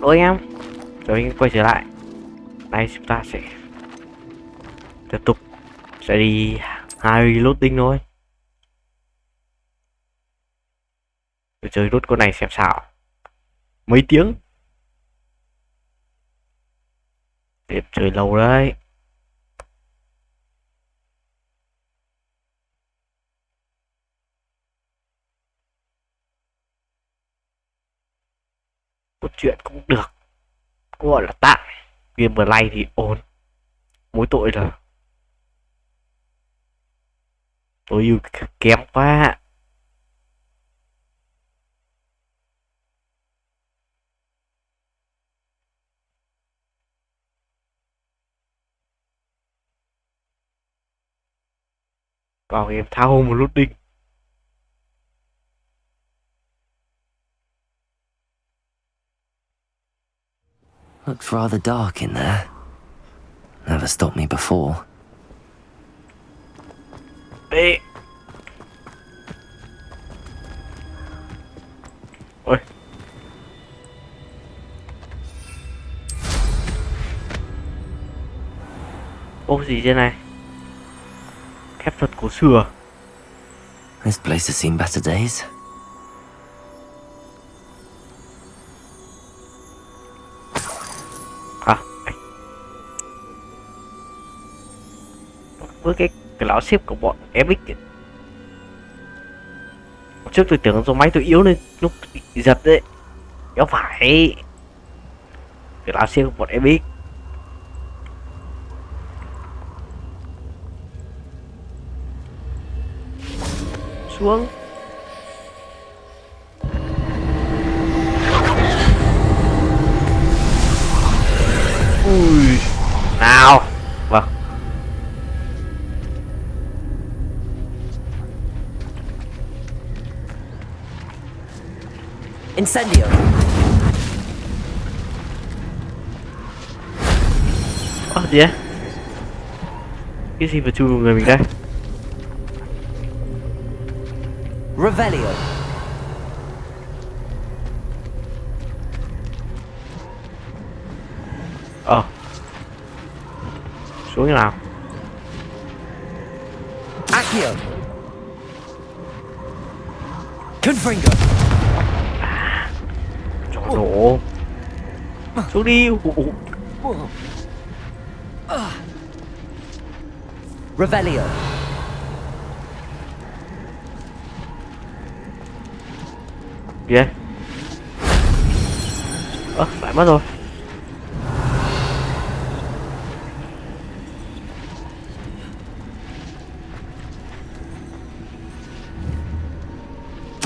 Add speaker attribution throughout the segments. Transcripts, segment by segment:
Speaker 1: Ôi em, rồi anh quay trở lại. Nay chúng ta sẽ tiếp tục sẽ đi hai loading thôi. Để chơi nốt con này xem sao. Mấy tiếng. Để chơi lâu đấy. Cốt truyện cũng được, cũng gọi là tạm. Gameplay thì ổn. Mỗi tội là tối ưu kém quá. Vào game tha hồ một loading.
Speaker 2: Looks rather dark in there. Never stopped me before.
Speaker 1: Ê. Ôi. Ô gì trên này? Phép thuật cổ xưa.
Speaker 2: This place has seen better days.
Speaker 1: À, với cái lão xếp của bọn Epic ấy. Trước tôi tưởng do máy tôi yếu nên lúc bị giật đấy. Kéo phải. Cái lão xếp của bọn Epic. Xuống. Ui. Nào. Vâng.
Speaker 2: Incendio.
Speaker 1: Gì đấy? Cái gì mà chui vào người mình đây?
Speaker 2: Revelio.
Speaker 1: Xuống như nào?
Speaker 2: Accio. Confringo.
Speaker 1: Chó nổ. Xuống đi.
Speaker 2: Revelio.
Speaker 1: Kìa. Lại mất rồi.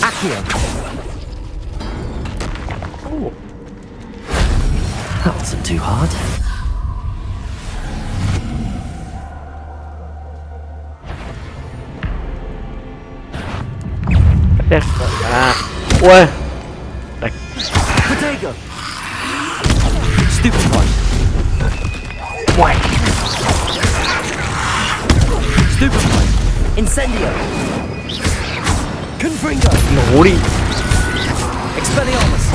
Speaker 2: Accio.
Speaker 1: Oh.
Speaker 2: That wasn't too hard.
Speaker 1: Đẹp. À. Ui. Đây.
Speaker 2: Potato. Stupid one.
Speaker 1: Ngoài.
Speaker 2: Stupid one. Incendio. Confringo.
Speaker 1: Nổ đi.
Speaker 2: Expelliarmus.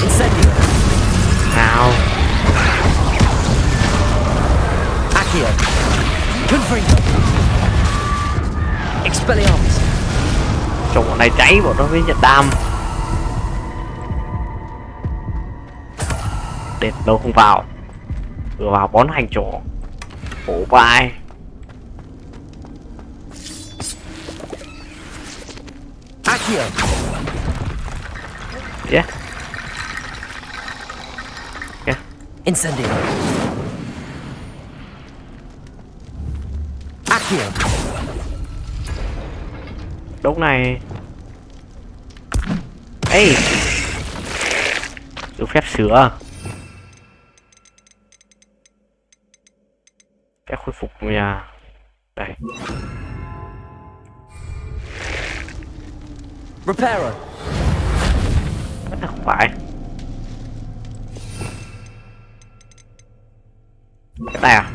Speaker 2: Incendio.
Speaker 1: Nào.
Speaker 2: Accio. Confringo. Expelliarmus.
Speaker 1: Trong bọn này cháy bọn nó mới nhận đam. Đệt đâu không vào. Vừa vào bón hành trổ. Khổ vai.
Speaker 2: Accio.
Speaker 1: Yeah. Yeah.
Speaker 2: Incendio. Accio.
Speaker 1: Đống này. Ê. Được phép sửa. Phép khôi phục nhà. Đây.
Speaker 2: Reparo.
Speaker 1: Không phải. Cái này à?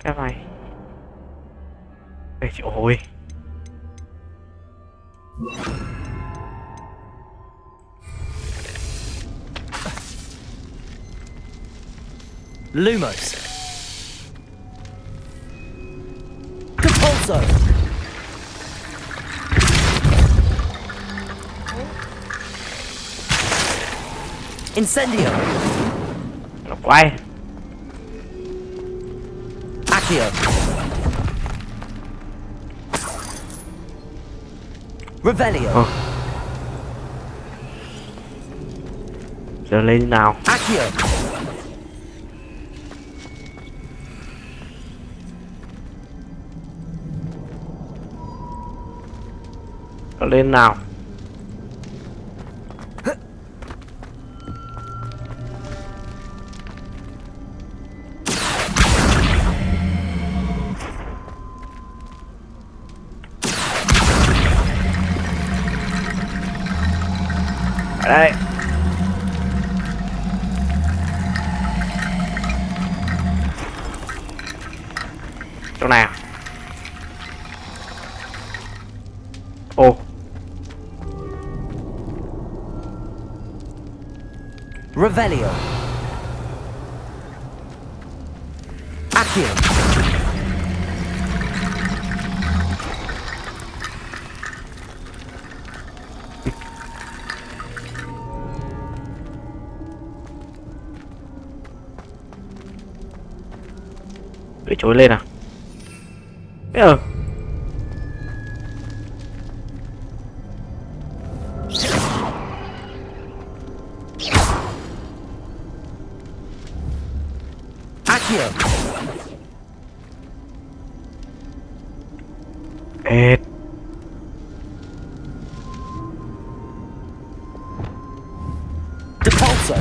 Speaker 1: Cái này. Ê, trời ơi.
Speaker 2: Lumos. Depulso. Incendio.
Speaker 1: Nó quay.
Speaker 2: Accio. Revelio.
Speaker 1: Giờ lên nào.
Speaker 2: Accio.
Speaker 1: Nó lên nào. Ở đây. Chỗ nào? Ồ.
Speaker 2: Revelio. Accio.
Speaker 1: Để trối lên à? Ê
Speaker 2: Accio.
Speaker 1: Ê.
Speaker 2: Depulso.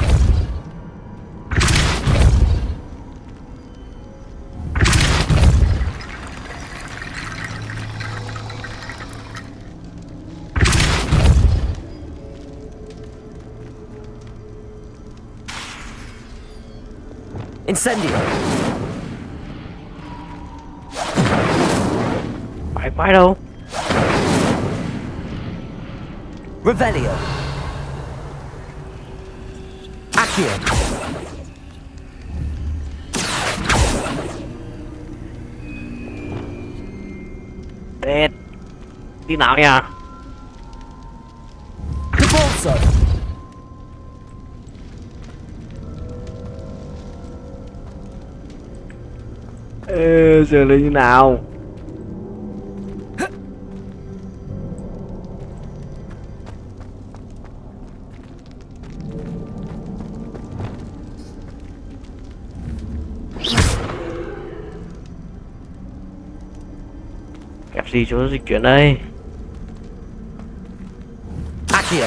Speaker 2: Incendio.
Speaker 1: Phải quái đâu.
Speaker 2: Revelio. Accio.
Speaker 1: Đệt. Đi nào nha.
Speaker 2: Depulso.
Speaker 1: Ê, giờ lên như nào? Kẹp gì chỗ dịch chuyển đây?
Speaker 2: Accio.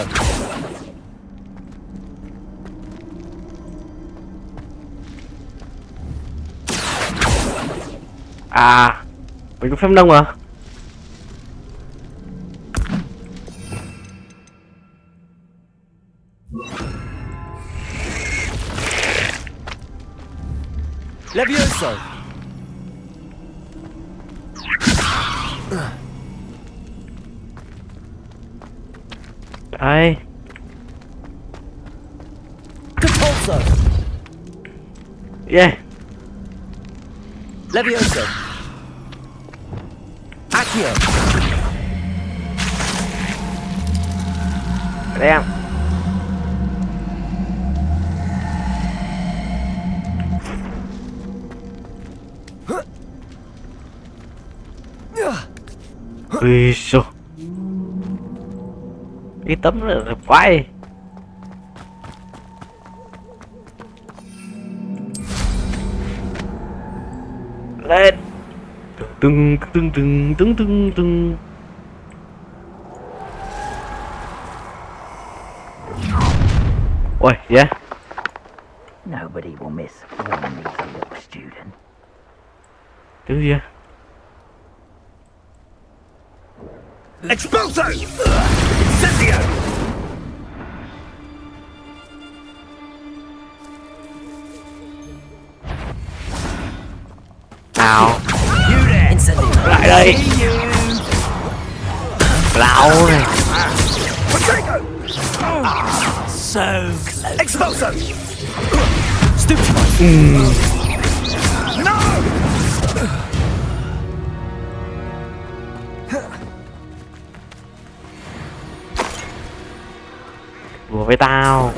Speaker 1: À, mình có phép nông à?
Speaker 2: Levioso.
Speaker 1: Đây.
Speaker 2: Depulso.
Speaker 1: Yeah.
Speaker 2: Levioso. Accio.
Speaker 1: Đây em. Ui xô. Cái tấm là quái. Lên. Tưng tưng tưng tưng tưng tưng. Ôi, yeah.
Speaker 3: Nobody will miss one needy little student.
Speaker 1: Thứ gì vậy?
Speaker 2: Expulso. Incendio.
Speaker 1: Nào.
Speaker 2: Incendio.
Speaker 1: Lại đây. đây. Lão này.
Speaker 2: So close.
Speaker 4: Expulso!
Speaker 2: No!
Speaker 1: Đùa với tao.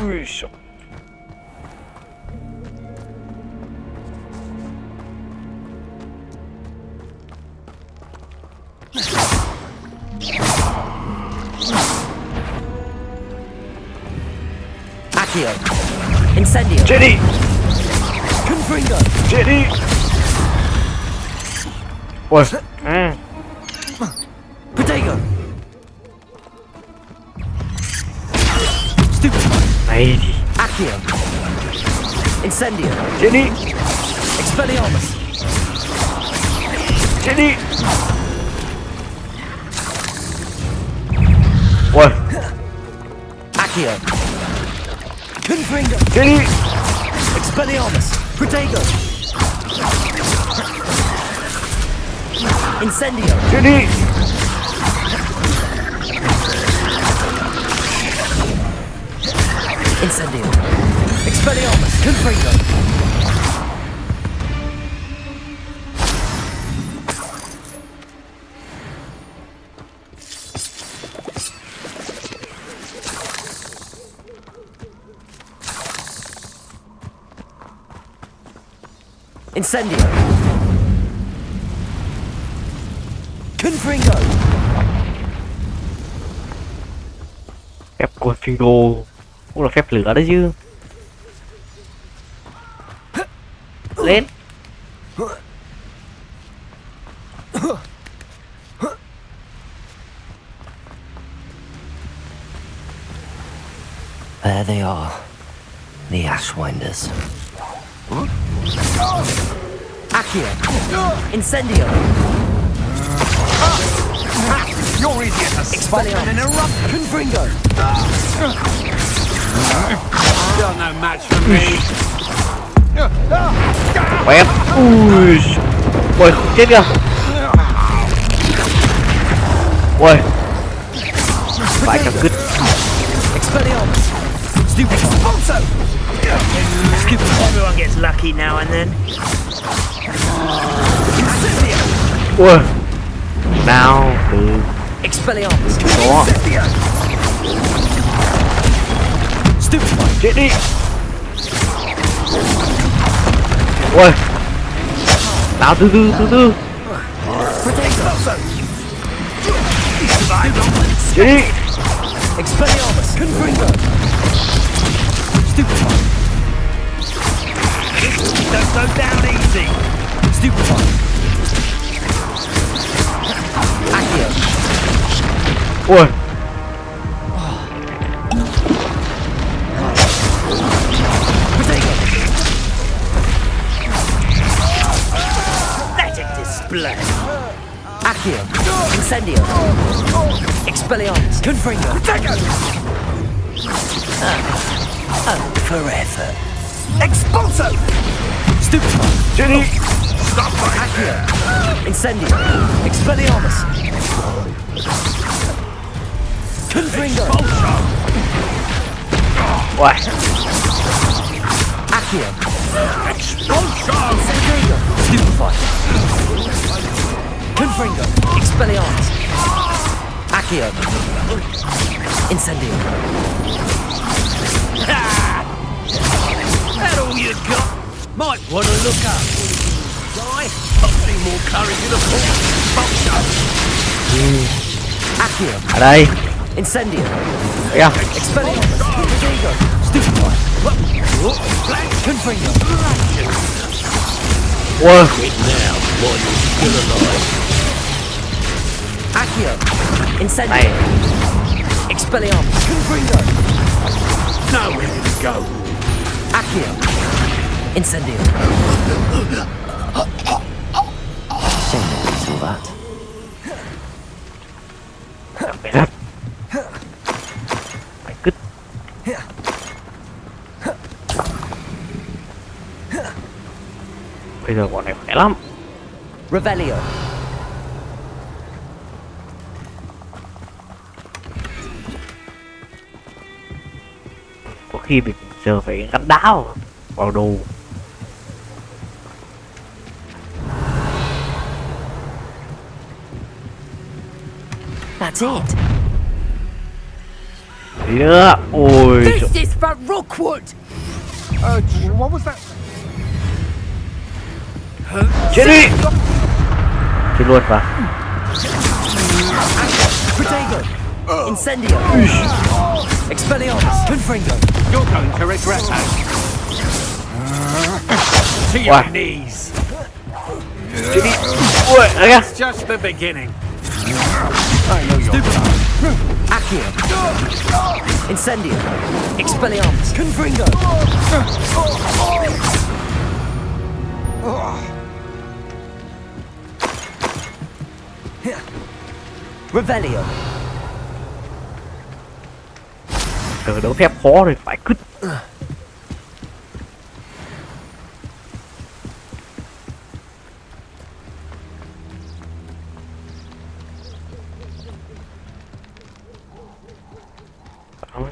Speaker 1: Ui giời.
Speaker 2: Accio. Incendio.
Speaker 1: Chết đi.
Speaker 2: Confringo.
Speaker 1: Chết đi. Ui. À.
Speaker 2: Protego.
Speaker 1: Này thì.
Speaker 2: Accio. Incendio.
Speaker 1: Chết đi.
Speaker 2: Expelliarmus.
Speaker 1: Chết đi. Ui.
Speaker 2: Accio. Confringo.
Speaker 1: Chết đi.
Speaker 2: Expelliarmus. Protego. Incendio.
Speaker 1: Chết đi.
Speaker 2: Incendio. Expelliarmus. Confringo. Incendio. Confringo.
Speaker 1: Phép Confringo cũng là phép lửa đấy chứ. Lên.
Speaker 2: There they are, the Ashwinders. Accio. Incendio.
Speaker 4: You're easier to spot than an eruption.
Speaker 2: Confringo.
Speaker 4: You're no match for me.
Speaker 1: Phép. Ui. Ui, chết kìa. Ui. Phải cả cứt.
Speaker 2: Expelliarmus. Stupid.
Speaker 4: Also,
Speaker 3: Everyone gets lucky now and then.
Speaker 1: Ui. Nào từ
Speaker 2: Expelliarmus.
Speaker 1: đó.
Speaker 2: Stupid.
Speaker 1: Chết đi. Ui. Nào từ từ từ từ.
Speaker 2: Protego.
Speaker 1: Chết đi.
Speaker 2: Expelliarmus. Confringo. Stupid.
Speaker 3: Don't go down easy.
Speaker 2: Stupid. Accio.
Speaker 1: Ui.
Speaker 2: Protego.
Speaker 3: Let it display.
Speaker 2: Accio. Incendio. Expelliarmus. Confringo. Oh, forever.
Speaker 4: expulso!
Speaker 2: Stupid.
Speaker 1: Chết đi.
Speaker 4: Stop right there.
Speaker 2: Incendio. Expelliarmus. Confringo.
Speaker 1: Ui.
Speaker 2: Accio.
Speaker 4: Expulso!
Speaker 2: Confringo. Stupefy. Confringo. Expelliarmus. Accio. Incendio.
Speaker 4: That all you got? Might want to look up. Guy, something more courage in a expulso!
Speaker 2: Accio.
Speaker 1: Ở đây.
Speaker 2: Incendio.
Speaker 1: Kìa.
Speaker 2: Expelliarmus. Protego. Stupefy. Confringo.
Speaker 1: Ui.
Speaker 4: Quit now, while you're still alive.
Speaker 2: Accio. Incendio.
Speaker 1: Này.
Speaker 2: Expelliarmus. Confringo.
Speaker 4: Nowhere to go.
Speaker 2: Accio. Incendio. Shame to lose all that.
Speaker 1: Mày rất. khỏe lắm.
Speaker 2: Revelio.
Speaker 1: Có khi mình giờ phải gắn đá vào đồ.
Speaker 2: That's it.
Speaker 1: Gì nữa? Ôi
Speaker 4: This is for Rookwood!
Speaker 5: What was that?
Speaker 1: chết đi. Chết luôn vào.
Speaker 2: Protego. Incendio. Expelliarmus. Confringo.
Speaker 4: You're going to regret that. To your
Speaker 1: Wow.
Speaker 4: knees.
Speaker 1: Chết đi. Ui, đấy kìa.
Speaker 4: It's just the beginning. I know you're
Speaker 2: Accio. Incendio. Expelliarmus. Confringo. Revelio.
Speaker 1: Giờ đấu phép khó rồi, phải cứt.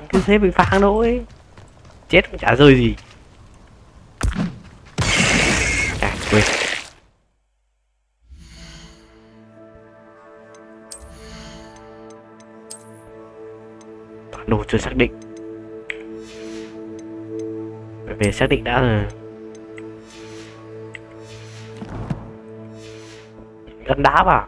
Speaker 1: Cứ thế bị phang thôi. Chết cũng chả rơi gì. À, quên. Toàn đồ chưa xác định. Về xác định đã rồi. Gắn đá vào.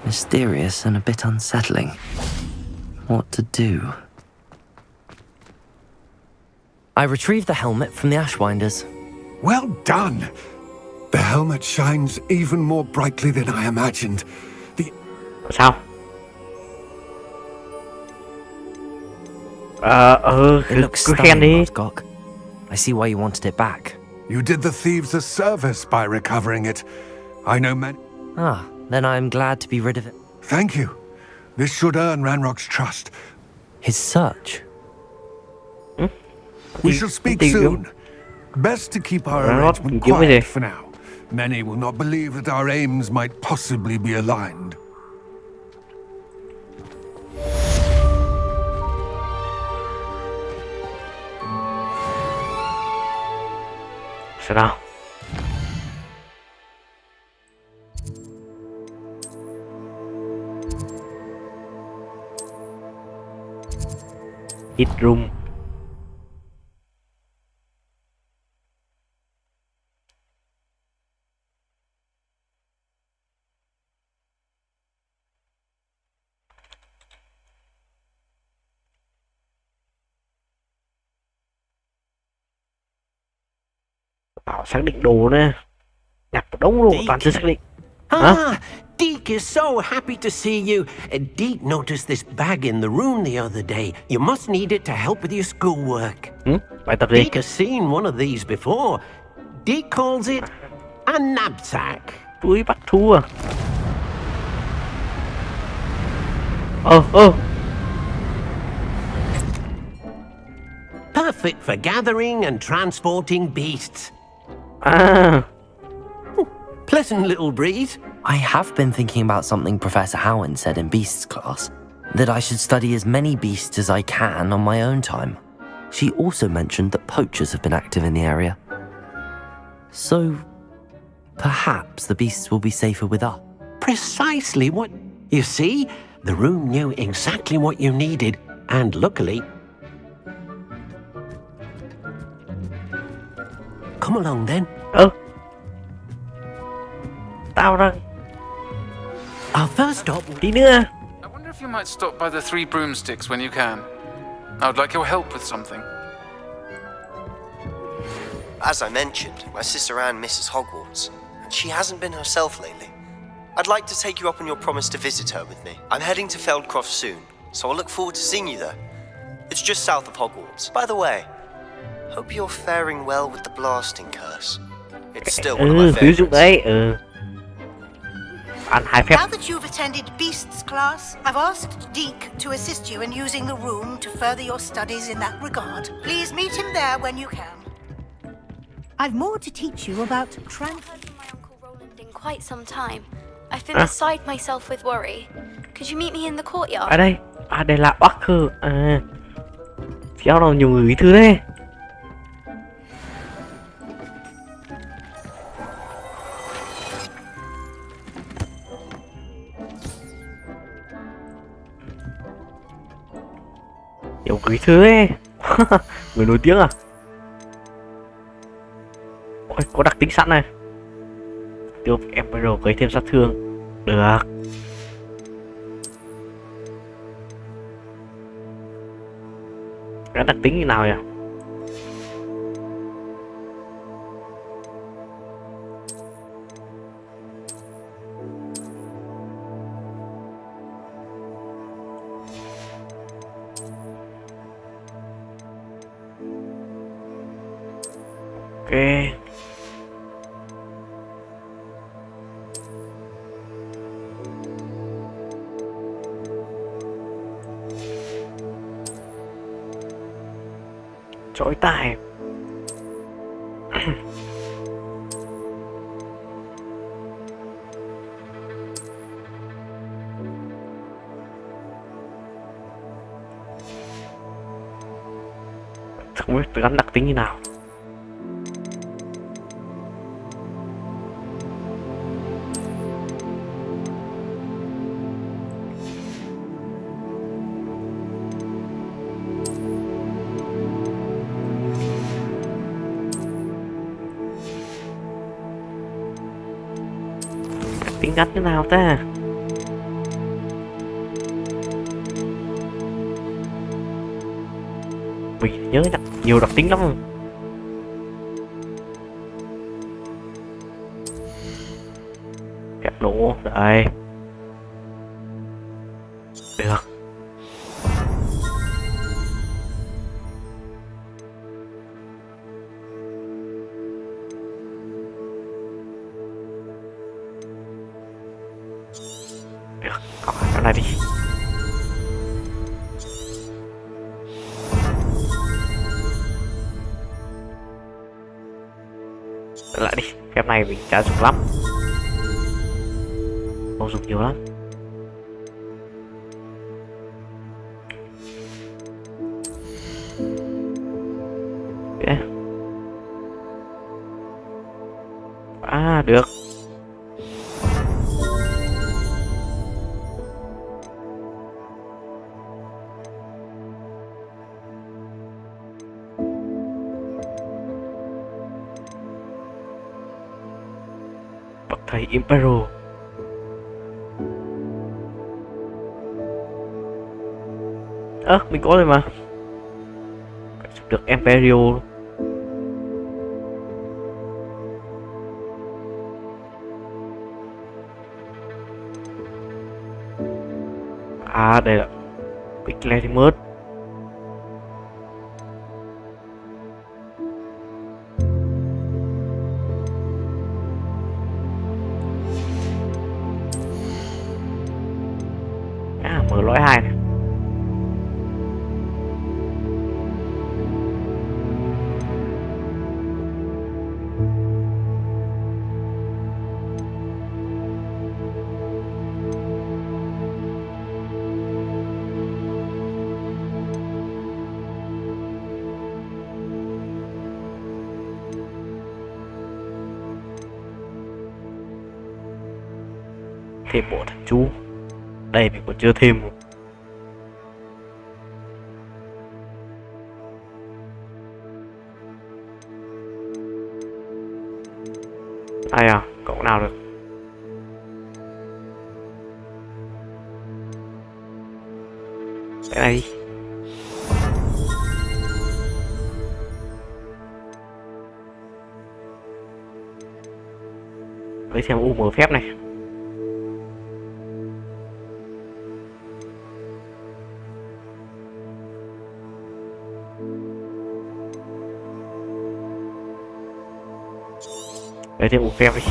Speaker 2: Mysterious and a bit unsettling. What to do? I retrieved the helmet from the Ashwinders.
Speaker 5: Well done. The helmet shines even more brightly than I imagined.
Speaker 1: Sao?
Speaker 2: It looks
Speaker 1: cứ khen đi.
Speaker 2: stunning, Rodgok. I see why you wanted it back.
Speaker 5: You did the thieves a service by recovering it. I know many.
Speaker 2: Ah, then I'm glad to be rid of it.
Speaker 5: Thank you. This should earn Ranrock's trust.
Speaker 2: His search?
Speaker 5: We shall speak soon. Best to keep our
Speaker 1: Ranrock
Speaker 5: arrangement
Speaker 1: kiếm cái gì?
Speaker 5: quiet for now. Many will not believe that our aims might possibly be aligned.
Speaker 1: Sao nào? Hit room. Bảo xác định đồ nè. Nhặt một đống đồ toàn chưa xác định.
Speaker 6: Ah, Deke is so happy to see you. Deke noticed this bag in the room the other day. You must need it to help with your schoolwork.
Speaker 1: Bài tập gì?
Speaker 6: Deke has seen one of these before. Deke calls it a knapsack.
Speaker 1: Túi bắt thú à?
Speaker 6: Perfect for gathering and transporting beasts.
Speaker 1: À,
Speaker 6: Pleasant little breeze.
Speaker 2: I have been thinking about something Professor Howen said in Beasts class, that I should study as many beasts as I can on my own time. She also mentioned that poachers have been active in the area. So, perhaps the beasts will be safer with us.
Speaker 6: Precisely what... You see, the room knew exactly what you needed, and luckily... Come along then.
Speaker 1: tao đang
Speaker 6: Our first stop...
Speaker 1: tí nữa.
Speaker 7: I wonder if you might stop by the Three Broomsticks when you can. I would like your help with something.
Speaker 8: As I mentioned, my sister Anne misses Hogwarts, and she hasn't been herself lately. I'd like to take you up on your promise to visit her with me. I'm heading to Feldcroft soon, so I'll look forward to seeing you there. It's just south of Hogwarts. By the way, Hope you're faring well with the blasting curse. It's still one of my
Speaker 1: Ví dụ
Speaker 8: favorites.
Speaker 1: đấy. Ăn 2 phép.
Speaker 9: Now that you've attended Beasts class, I've asked Deke to assist you in using the room to further your studies in that regard. Please meet him there when you can. I've more to teach you about
Speaker 10: I've heard from my Uncle Roland in quite some time. I've been beside myself with worry. Could you meet me in the courtyard?
Speaker 1: Ở đây. Đây là Walker. Kéo nào nhiều người bí thư thế. Nhiều quý thứ ấy. Người nổi tiếng à? Ôi, có đặc tính sẵn này. Tiêu Emperor gây thêm sát thương. Được. Cái đặc tính như nào nhỉ? Ok. Chối tai. Không biết gắn đặc tính như nào. Tính gắt thế nào ta? Mình nhớ nhiều đặc tính lắm. Kẹp nổ đây. Được. Được, học cái này đi. Lại đi, phép này mình chả dùng lắm. Không dùng nhiều lắm. Ok. Được. Bậc thầy Imperial. Mình có rồi mà. Được Imperial. Đây là Big Latimus. Mở lõi 2 này. Thêm bộ thần chú. Đây mình còn chưa thêm. Ai à, cậu nào được. Cái này đi. Lấy xem UM phép này. Lấy thêm một phép đi.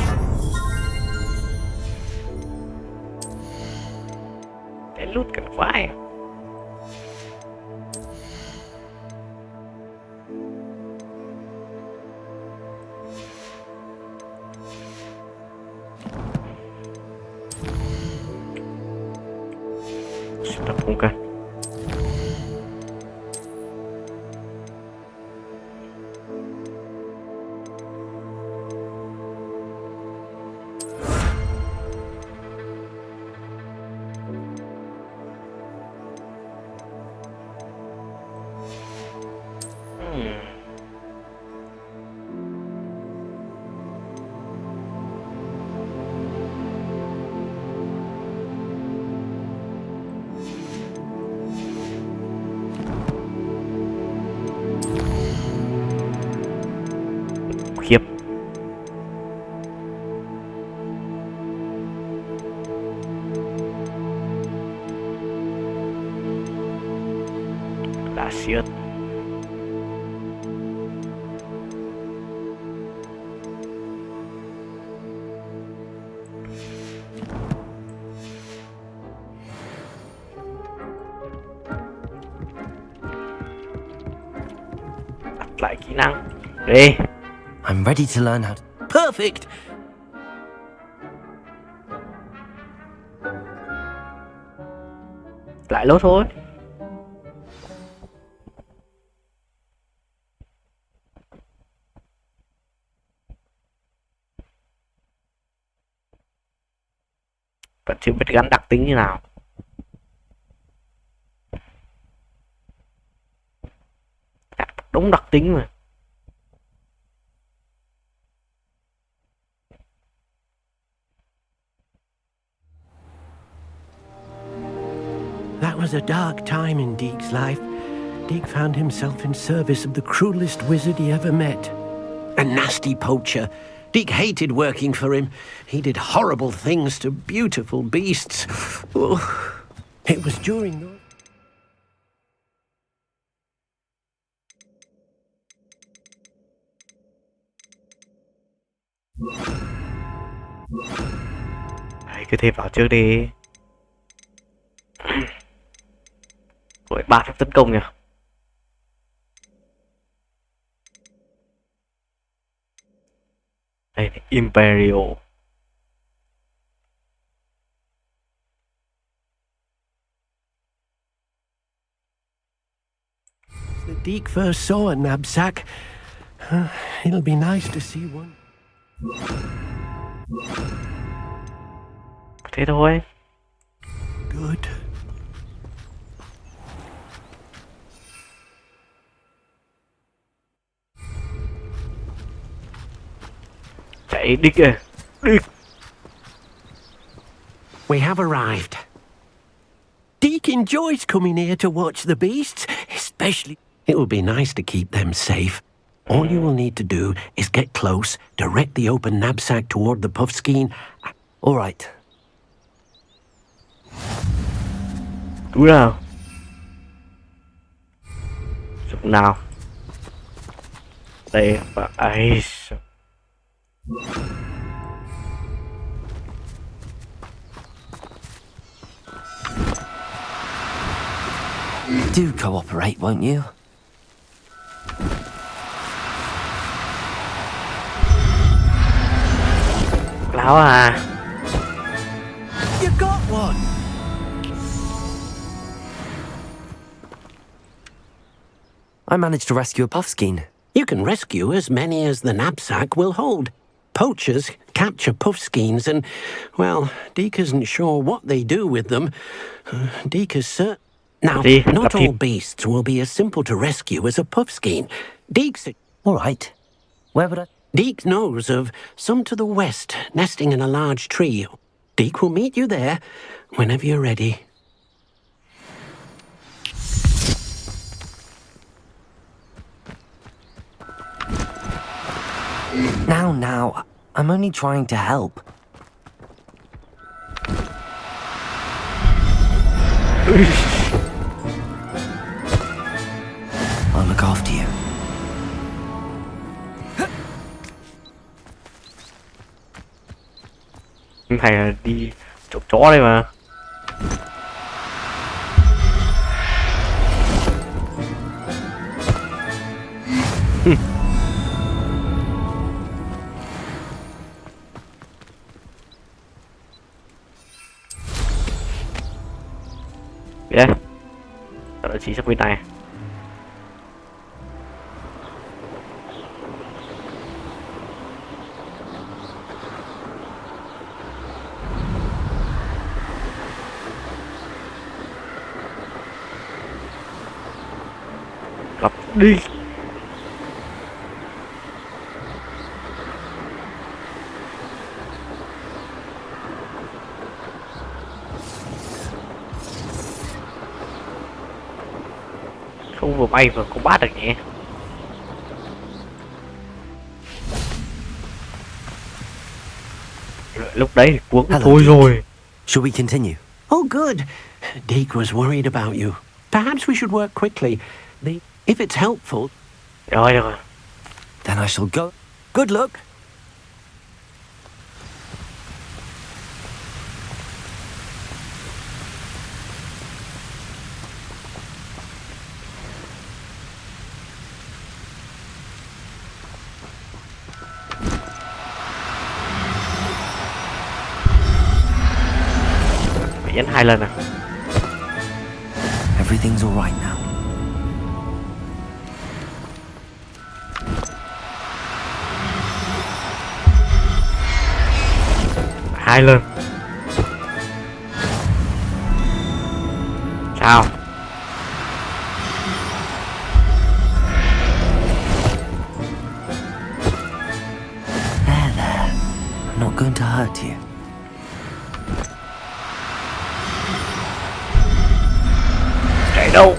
Speaker 1: Để lút cả vai. Tập không cần. Khiếp. Đã siết. Đặt lại kỹ năng. Đi.
Speaker 2: I'm ready to learn how to...
Speaker 6: Perfect!
Speaker 1: Lại lốt thôi. Vẫn chưa biết gắn đặc tính như nào. Đúng đặc tính mà.
Speaker 6: That was a dark time in Deke's life. Deke found himself in service of the cruelest wizard he ever met. A nasty poacher. Deke hated working for him. He did horrible things to beautiful beasts. Oh, it was during those...
Speaker 1: Đấy, cứ thêm vào trước đi. Rồi 3 phép tấn công nhỉ. Đây này, Imperial.
Speaker 6: The Deke first saw a knapsack. It'll be nice to see one.
Speaker 1: Thế thôi.
Speaker 6: Good.
Speaker 1: Chạy đi kìa. Đi.
Speaker 6: We have arrived. Deke enjoys coming here to watch the beasts, especially... It will be nice to keep them safe. All you will need to do is get close, direct the open knapsack toward the puffskein.
Speaker 2: All right.
Speaker 1: Đúng nào. Chụp nào. Đây và ấy.
Speaker 2: Do cooperate, won't you?
Speaker 1: Láo à.
Speaker 6: You got one!
Speaker 2: I managed to rescue a puffskein.
Speaker 6: You can rescue as many as the knapsack will hold. Poachers capture puffskeins and, well, Deke isn't sure what they do with them. Deke is certain... Now, not all beasts will be as simple to rescue as a puffskein. Deke's...
Speaker 2: All right. Where would I...
Speaker 6: Deke knows of some to the west, nesting in a large tree. Deke will meet you there whenever you're ready.
Speaker 2: Now, I'm only trying to help. I'll look after you.
Speaker 1: Này là đi trộm chó đây mà. Đây, tao đã chỉ sang bên này. Gặp đi. Không vừa bay vừa cũng bắt được nhỉ. Lúc đấy thì cuống thôi rồi.
Speaker 2: Shall we continue?
Speaker 6: Oh, good. Deke was worried about you. Perhaps we should work quickly. If it's helpful.
Speaker 1: Rồi.
Speaker 2: Then I shall go. Good luck.
Speaker 1: Phải nhấn 2 lần à?
Speaker 2: Everything's all right now.
Speaker 1: Hai lần. Sao?
Speaker 2: There. I'm not going to hurt you.
Speaker 1: Chạy đâu?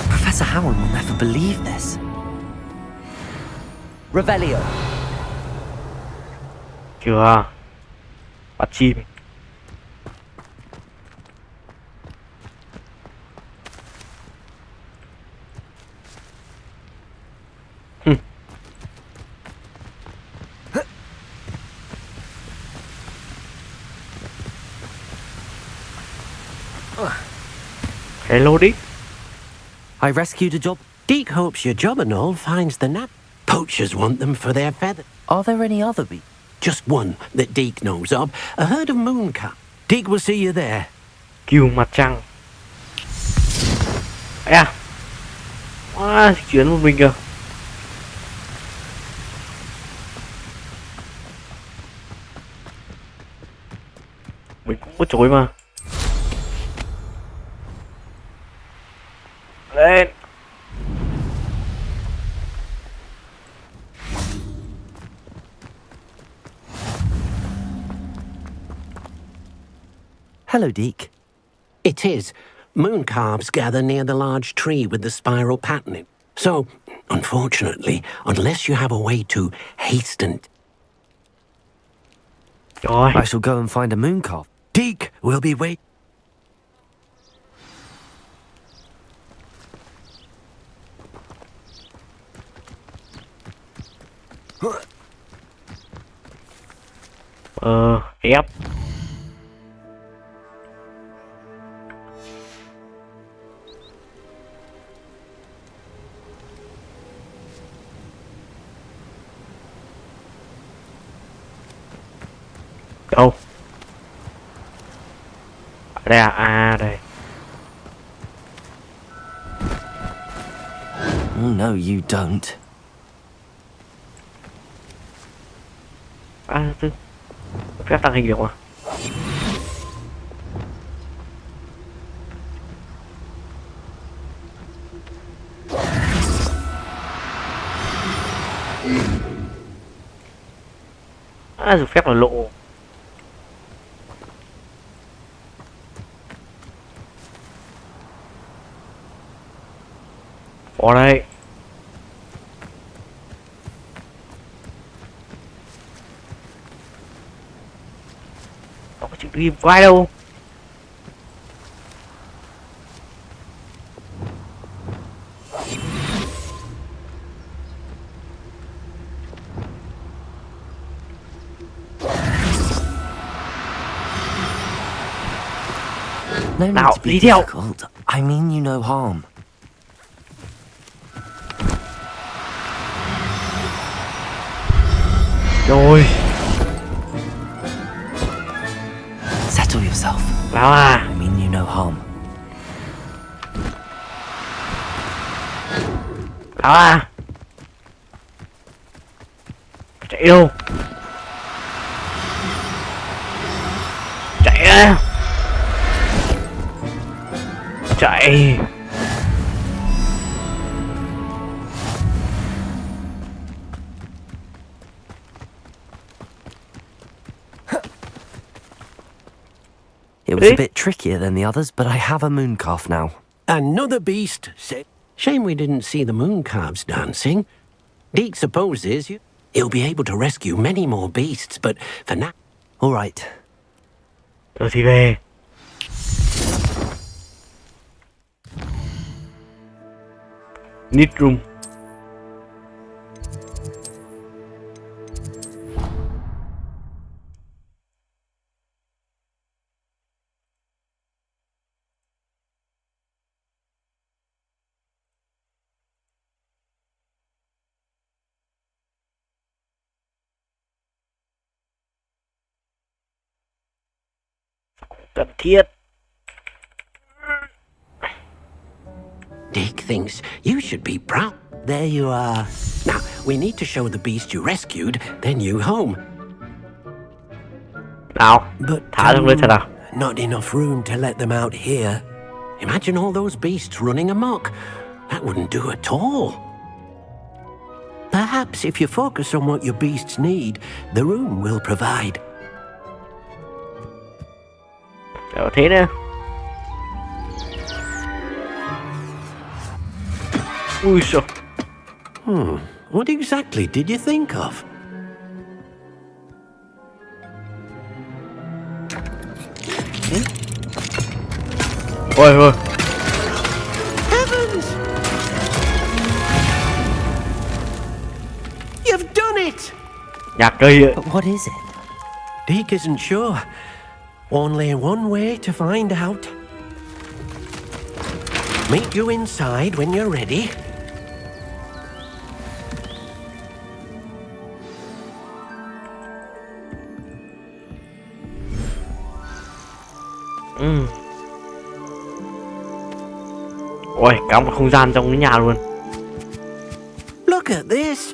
Speaker 2: Professor Howard will never believe this. Revelio.
Speaker 1: Chưa. Bắt chim. Hello, Dick.
Speaker 2: I rescued a job.
Speaker 6: Deke hopes your job and all finds the nap. Poachers want them for their feathers.
Speaker 2: Are there any other bees?
Speaker 6: Just one that Deke knows of. A herd of mooncalf. Deke will see you there.
Speaker 1: Cừu mặt trăng. À. Chuyển một mình kìa. Mình cũng có chối mà. Lên.
Speaker 2: Hello, Deke.
Speaker 6: It is. Mooncalves gather near the large tree with the spiral patterning. So, unfortunately, unless you have a way to hasten...
Speaker 1: Rồi.
Speaker 2: I shall go and find a mooncalf.
Speaker 6: Deke will be waiting.
Speaker 1: Ép. Đâu? Ở đây à? À, đây.
Speaker 2: Oh, no, you don't.
Speaker 1: Phép tăng hình được mà. Dùng phép là lộ. Bỏ đây. Nó có chữ ghim vai đâu.
Speaker 2: No need
Speaker 1: Nào,
Speaker 2: to be
Speaker 1: đi theo.
Speaker 2: difficult. I mean you no harm.
Speaker 1: Rồi,
Speaker 2: Settle yourself.
Speaker 1: vào à.
Speaker 2: I mean you no harm.
Speaker 1: Vào à. Chạy đâu? Chạy à. Chạy.
Speaker 2: It was a bit trickier than the others, but I have a moon calf now.
Speaker 6: Another beast. Shame we didn't see the moon calves dancing. Deke supposes he'll be able to rescue many more beasts, but for now...
Speaker 2: All right.
Speaker 1: Rồi thì về. Need room. Cần thiết.
Speaker 6: Deke thinks you should be proud. There you are. Now, we need to show the beast you rescued their new home.
Speaker 1: Nào,
Speaker 6: But
Speaker 1: thả xuống đây thật nào.
Speaker 6: not enough room to let them out here. Imagine all those beasts running amok. That wouldn't do at all. Perhaps if you focus on what your beasts need, the room will provide.
Speaker 1: Kiểu thế nữa. Ui sao.
Speaker 6: What exactly did you think of?
Speaker 1: Ôi ôi.
Speaker 6: Heavens! You've done it!
Speaker 1: Nhạc cây ạ.
Speaker 2: But what is it?
Speaker 6: Deke isn't sure. Only one way to find out. Meet you inside when you're ready.
Speaker 1: Ôi, cả một không gian trong cái nhà luôn.
Speaker 6: Look at this.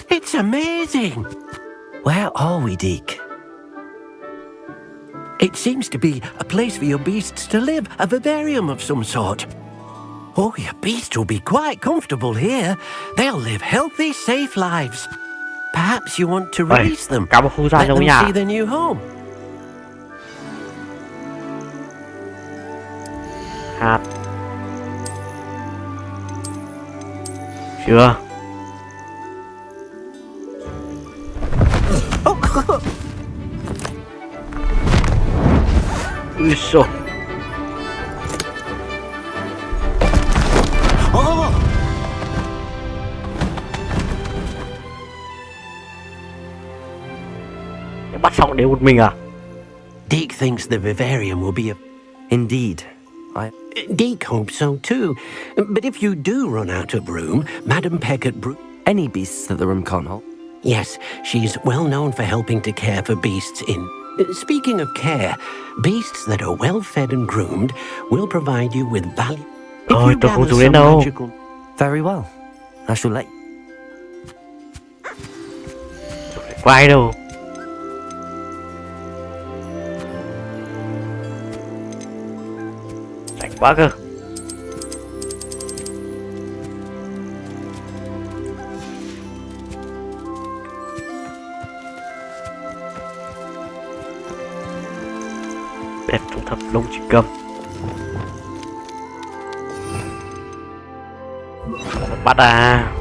Speaker 6: It's amazing.
Speaker 2: Where are we, Deke?
Speaker 6: It seems to be a place for your beasts to live, a vivarium of some sort. Oh, your beasts will be quite comfortable here. They'll live healthy, safe lives. Perhaps you want to release them.
Speaker 1: Cả một không gian
Speaker 6: Let
Speaker 1: trong
Speaker 6: them
Speaker 1: cái nhà.
Speaker 6: see their new home.
Speaker 1: Hạt. Chưa. Ui xô. Bắt xong để một mình à?
Speaker 6: Deke thinks the vivarium will be a...
Speaker 2: Indeed.
Speaker 6: Deke hopes so too. But if you do run out of room, Madam Peckett...
Speaker 2: Any beasts that the room can't hold?
Speaker 6: Yes, she's well known for helping to care for beasts in... Speaking of care, beasts that are well fed and groomed will provide you with value.
Speaker 1: Ôi, tôi không dùng đến đâu.
Speaker 2: Very well. I shall let you.
Speaker 1: Quay đâu. Sạch quá cơ. Đẹp trong thập lông chỉ cầm. Bắt à.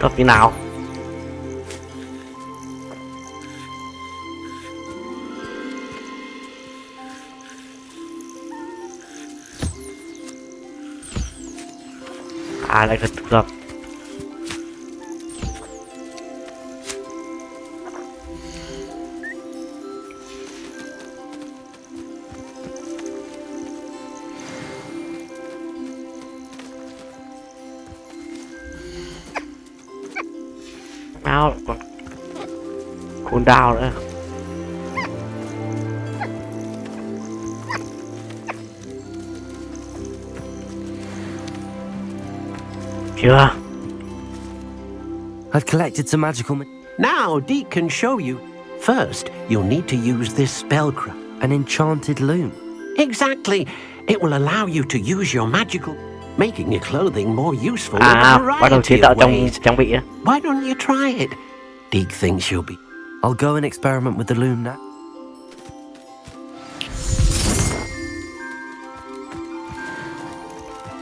Speaker 1: tập như nào? À, lại cần thực tập. Nào còn cool down nữa. Chưa.
Speaker 2: I've collected some magical
Speaker 6: Now, Deke can show you. First, you'll need to use this spellcraft.
Speaker 2: an enchanted loom.
Speaker 6: Exactly. It will allow you to use your magical, making your clothing more useful in a
Speaker 1: Bắt đầu chế
Speaker 6: variety
Speaker 1: tạo
Speaker 6: of ways.
Speaker 1: trang bị á.
Speaker 6: Why don't you try it? Deke thinks you'll be.
Speaker 2: I'll go and experiment with the loom now.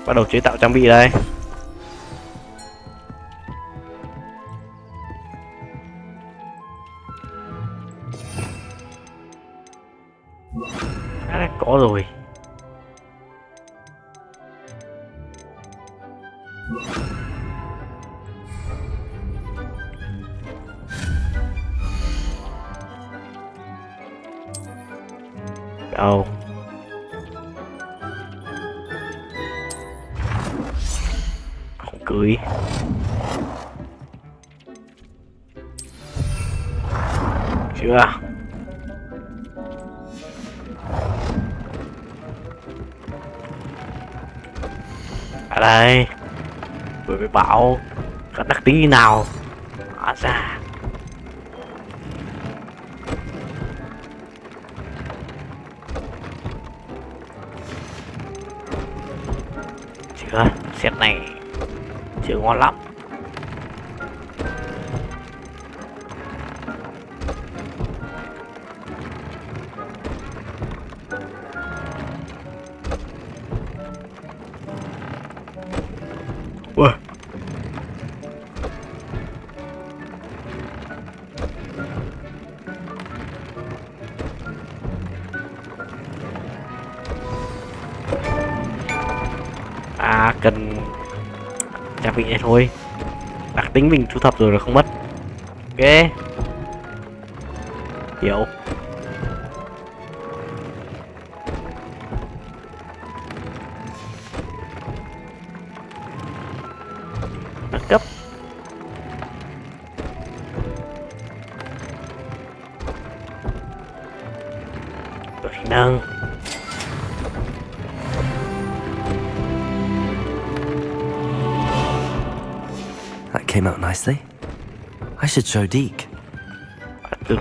Speaker 1: Bắt đầu chế tạo trang bị đây. À, có rồi. Đâu. Không cưới. Chưa. Ở đây. Vừa mới bảo các đặc tính như nào. Hóa ra. Chưa, set này chưa ngon lắm. Ui. À, cần trang bị này thôi. Đặc tính mình thu thập rồi là không mất. Ok. Hiểu. Nâng cấp. Rồi nâng.
Speaker 2: That came out nicely. I should show Deke.
Speaker 1: Được.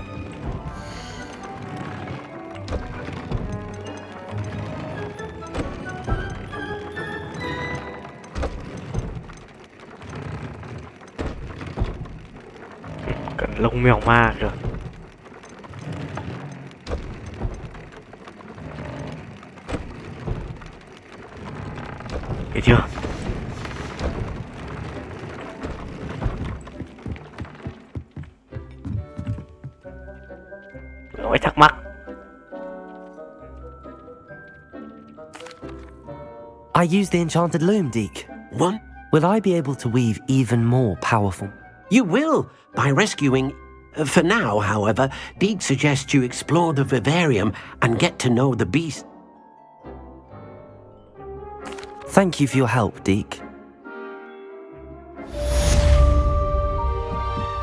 Speaker 1: Cần lông mèo ma rồi. Thấy chưa? Hỏi thắc mắc.
Speaker 2: I used the enchanted loom, Deke.
Speaker 6: What?
Speaker 2: Will I be able to weave even more powerful?
Speaker 6: You will, by rescuing. For now, however, Deke suggests you explore the vivarium and get to know the beast.
Speaker 2: Thank you for your help, Deke.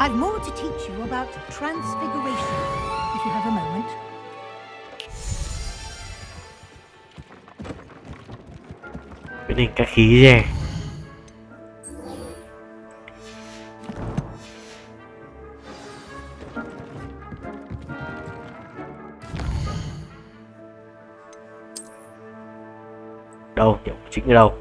Speaker 9: I've more to teach you about transfiguration, if you have a moment.
Speaker 1: Biến hình các khí gì? Đâu, nhiệm vụ chính ở đâu?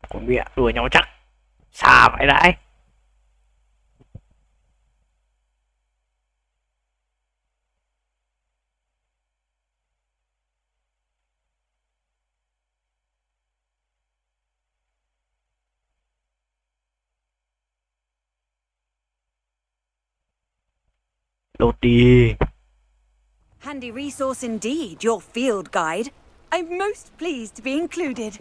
Speaker 1: Con mẹ đùa nhau chắc. Xa vậy đấy. Lột đi.
Speaker 11: Handy resource indeed, your field guide. I'm most pleased to be included.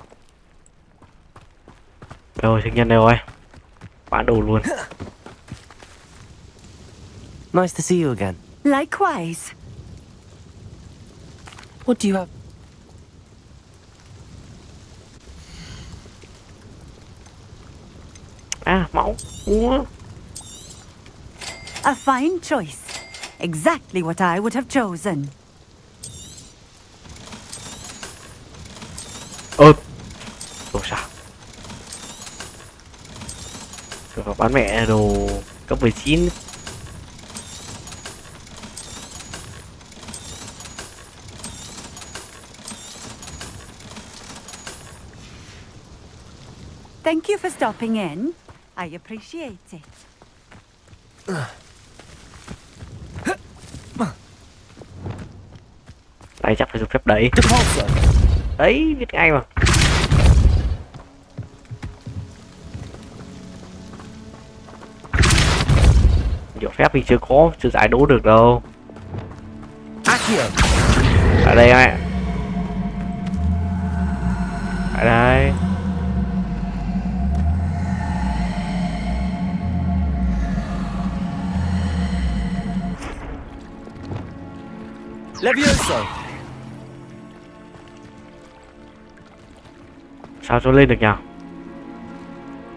Speaker 1: Rồi, thực nhân đây rồi. Bán đồ luôn.
Speaker 2: Nice to see you again.
Speaker 11: Likewise.
Speaker 2: What do you have?
Speaker 1: À, máu. Ủa.
Speaker 11: A fine choice. Exactly what I would have chosen.
Speaker 1: Ơ. Đồ sao? Rồi bán mẹ đồ cấp 19.
Speaker 11: Thank you for stopping in. I appreciate it.
Speaker 1: Đây chắc phải dùng phép đẩy. Đấy, biết ngay mà. Nhiều phép thì chưa giải đố được đâu. Ở đây em ạ. Ở đây.
Speaker 4: Levioso.
Speaker 1: Sao cho lên được nhỉ?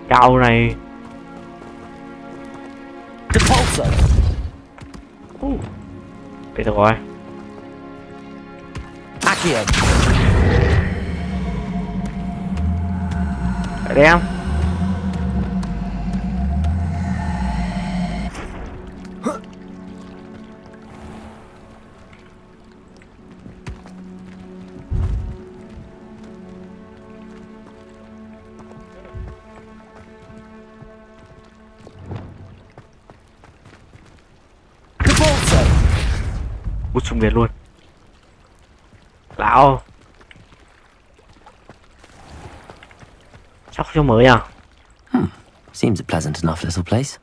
Speaker 1: Cao này. Đây được rồi. Để đem. Bút xuống biển luôn. Lão. Sao không cho mới à?
Speaker 2: Seems a pleasant enough little place.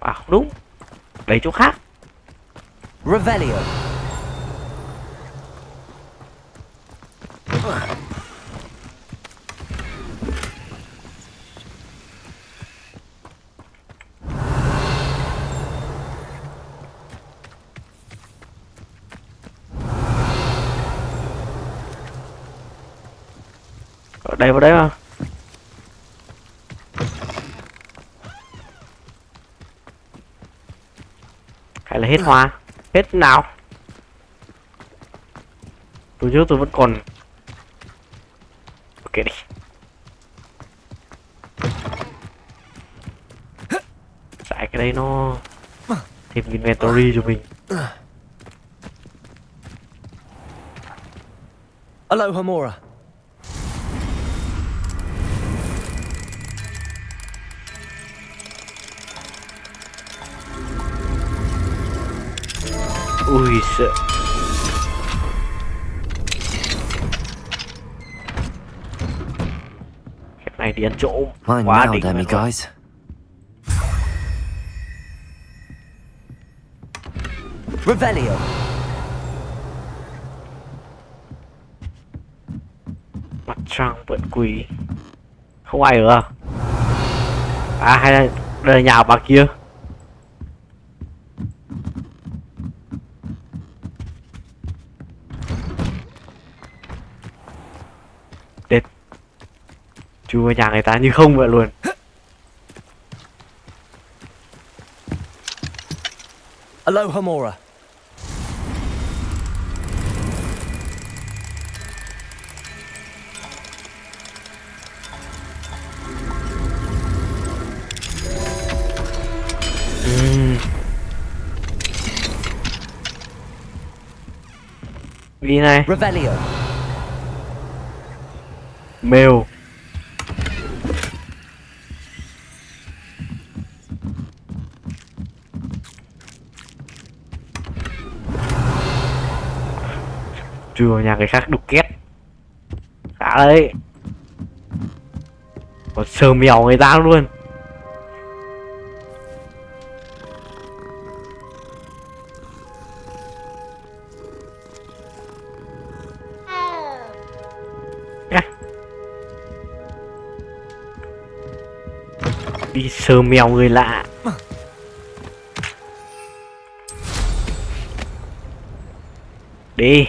Speaker 1: À không đúng. Lấy chỗ khác.
Speaker 2: Revelio.
Speaker 1: Ở đây vào đấy mà. Hay là hết hoa? Hết nào? Tôi nhớ tôi vẫn còn. Ok đi. Giải cái đây nó thêm inventory cho mình.
Speaker 4: Aloha Mora.
Speaker 1: Ui sợ. Cái này đi ăn trộm.
Speaker 2: Mine
Speaker 1: Quá
Speaker 2: now,
Speaker 1: đỉnh
Speaker 2: damn
Speaker 1: rồi.
Speaker 2: you guys. Revelio.
Speaker 1: Mặt trăng vẫn quỷ. Không ai ở à? À hay là đây là nhà bà kia. Đệt. Chui vào nhà người ta như không vậy luôn.
Speaker 4: Aloha Mora.
Speaker 1: Đi này.
Speaker 2: Revelio.
Speaker 1: Mail. Chui vào nhà người khác đục két. Khá đấy. Còn sờ mèo người ta luôn. Đi sờ mèo người lạ. Đi.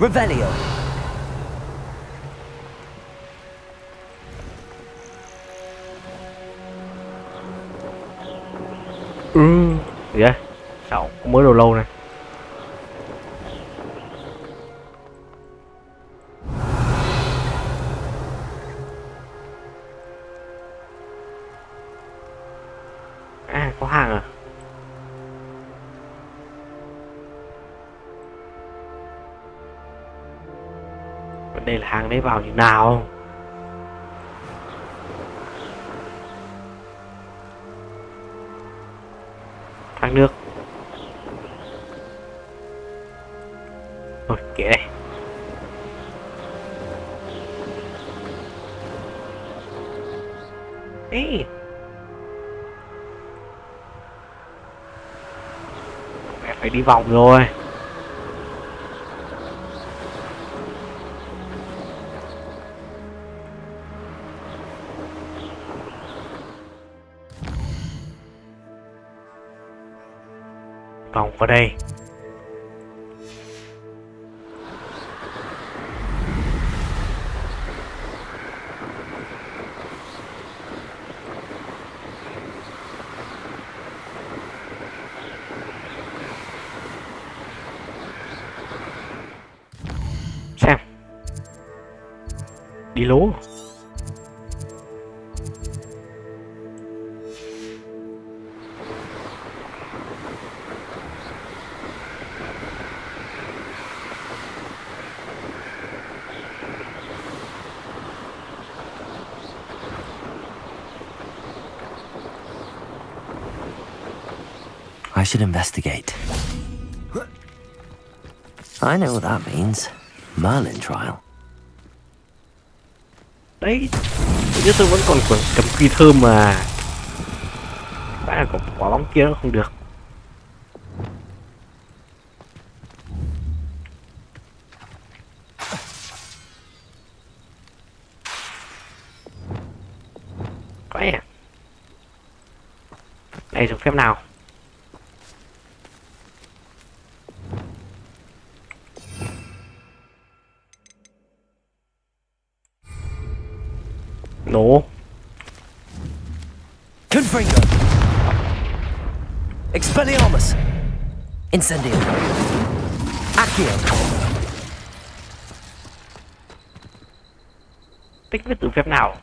Speaker 2: Revelio.
Speaker 1: Gì đây? Sao có mới đồ lâu này? À, có hàng à? Vấn đề là hàng đấy vào như nào? Thang nước. Rồi, kệ đây. Ê. Mẹ phải đi vòng rồi. Vòng vào đây. Xem. Đi lố.
Speaker 2: I should investigate. I know what that means. Merlin trial.
Speaker 1: Đấy, tôi vẫn còn cầm quy thơm mà. Phải là có quả bóng kia nó không được. Phải à? Đây dùng phép nào? Nổ.
Speaker 2: Confringo. Expelliarmus. Incendio. Accio.
Speaker 1: Tích viết từ phép nào?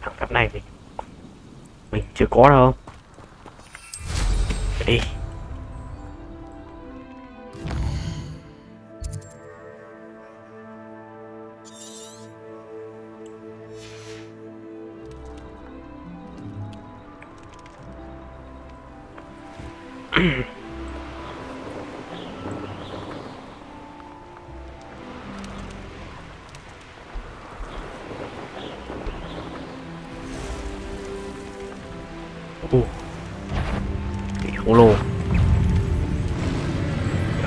Speaker 1: Thằng phép này thì mình chưa có đâu. Đi. Thì khổng lồ.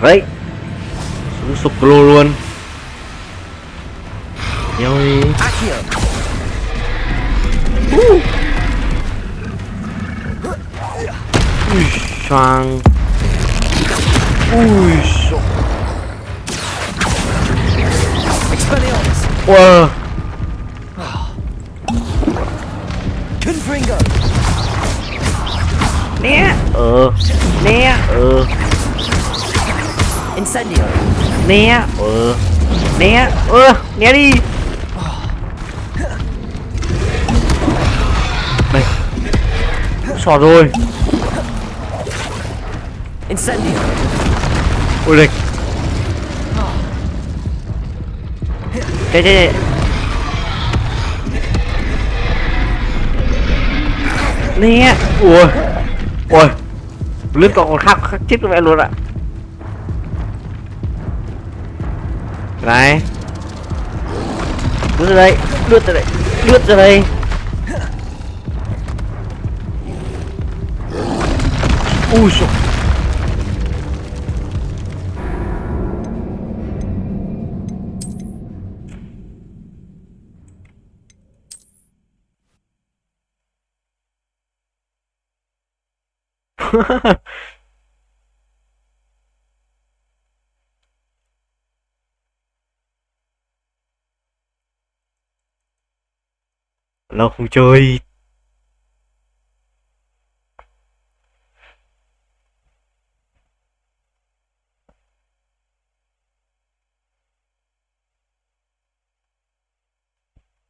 Speaker 1: Đấy. Súng sục lô luôn. Rồi. Ui xoang. Ui xô. Wow.
Speaker 2: Incendio.
Speaker 1: Né. Né. Né đi. Đây. Sọt rồi.
Speaker 2: Incendio.
Speaker 1: Ôi địch. Đây. Né. Ui. Lướt còn khác chết với mẹ luôn ạ. Này. Lướt ra đây. Lướt ra đây. Ui giời. Lâu không chơi.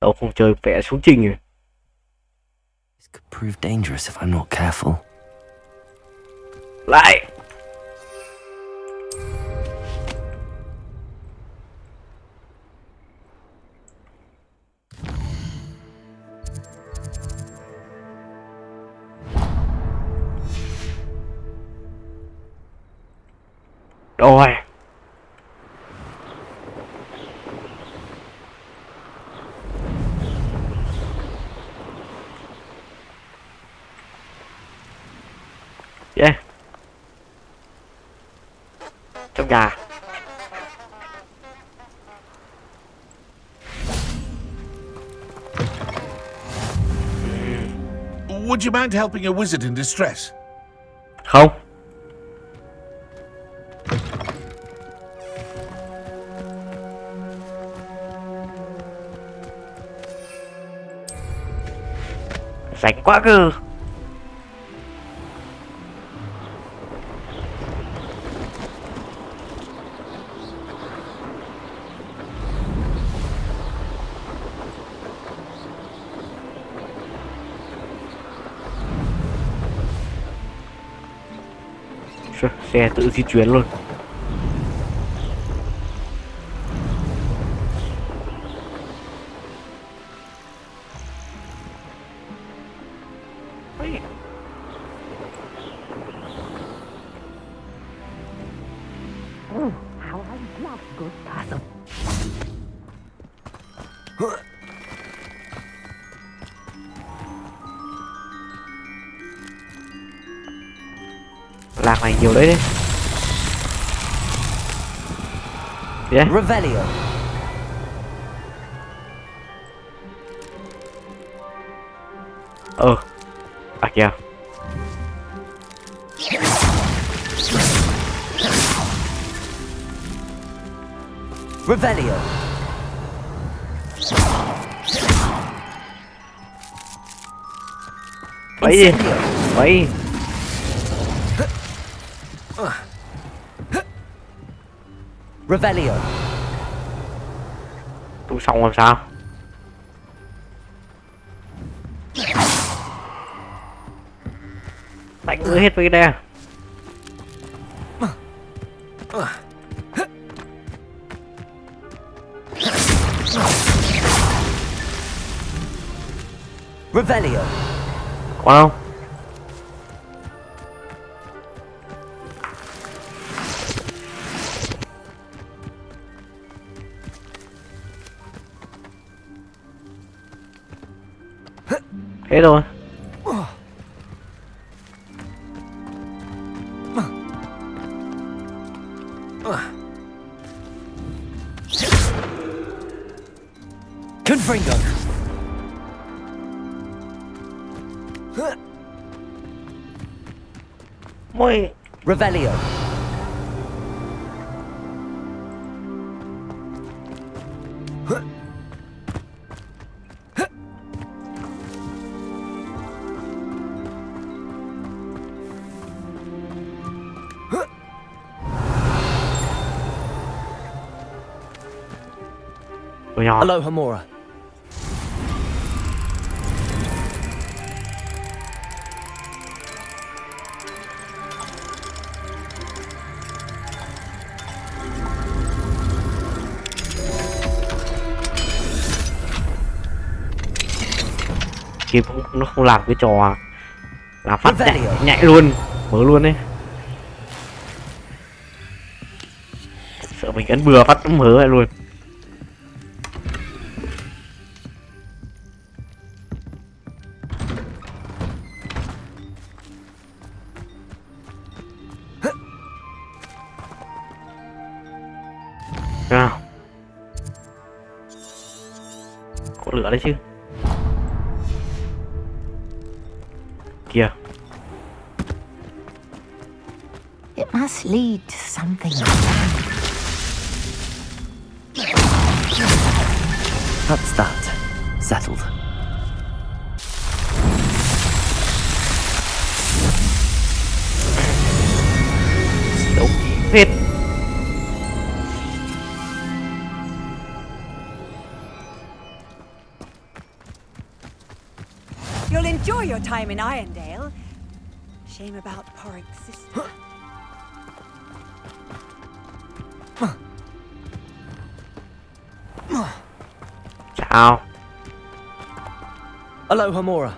Speaker 1: Lâu không chơi vẽ xuống trình rồi.
Speaker 2: This could prove dangerous if I'm not careful.
Speaker 1: Lại. Rồi. Yeah. Trong nhà.
Speaker 12: Would you mind helping a wizard in distress?
Speaker 1: Không. Rảnh quá cơ. Xe tự di chuyển luôn.
Speaker 3: How I love good puzzle.
Speaker 1: Lạc này nhiều đấy đấy. Yeah.
Speaker 2: Revelio.
Speaker 1: À kìa.
Speaker 2: Revelio.
Speaker 1: Bẫy đi. Bẫy.
Speaker 2: Revelio.
Speaker 1: Tu xong làm sao? Đánh nữa hết với cái đây.
Speaker 2: Revelio.
Speaker 1: Còn không? Thế rồi.
Speaker 2: Confringo.
Speaker 1: Môi.
Speaker 2: Revelio.
Speaker 1: Đồ nhỏ.
Speaker 2: Aloha Mora.
Speaker 1: Kiếm nó không làm cái trò là phát nhảy luôn, mở luôn đấy. Sợ mình ấn bừa phát nó mở lại luôn. Nào, có lửa đấy chứ. Kìa.
Speaker 3: It must lead to something.
Speaker 2: That's that. Settled.
Speaker 1: Đấu phết.
Speaker 11: You'll enjoy your time in Irondale. Shame about Porrick's sister.
Speaker 1: Chào.
Speaker 2: Aloha Mora.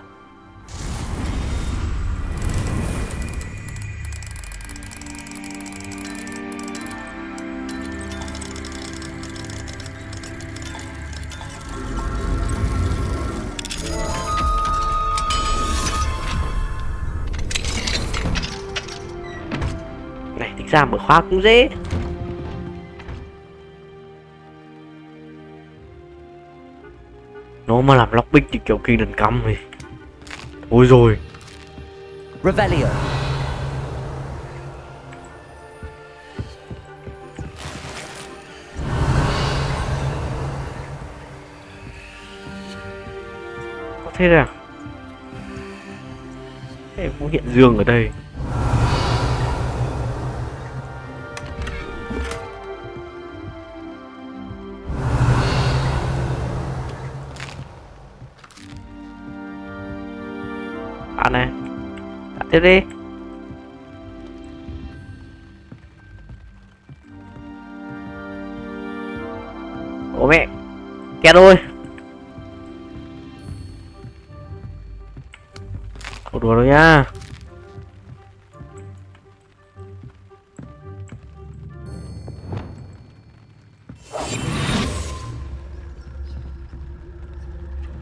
Speaker 1: Này, tính ra mở khóa cũng dễ. Nó mà làm lockpick thì kiểu kinh đần cắm thì ôi rồi.
Speaker 2: Revelio.
Speaker 1: Có thế à? Em cũng hiện dương ở đây. Bạn này, đặt tiếp đi. Ủa mẹ, kẹt rồi. Không đùa đâu nhá.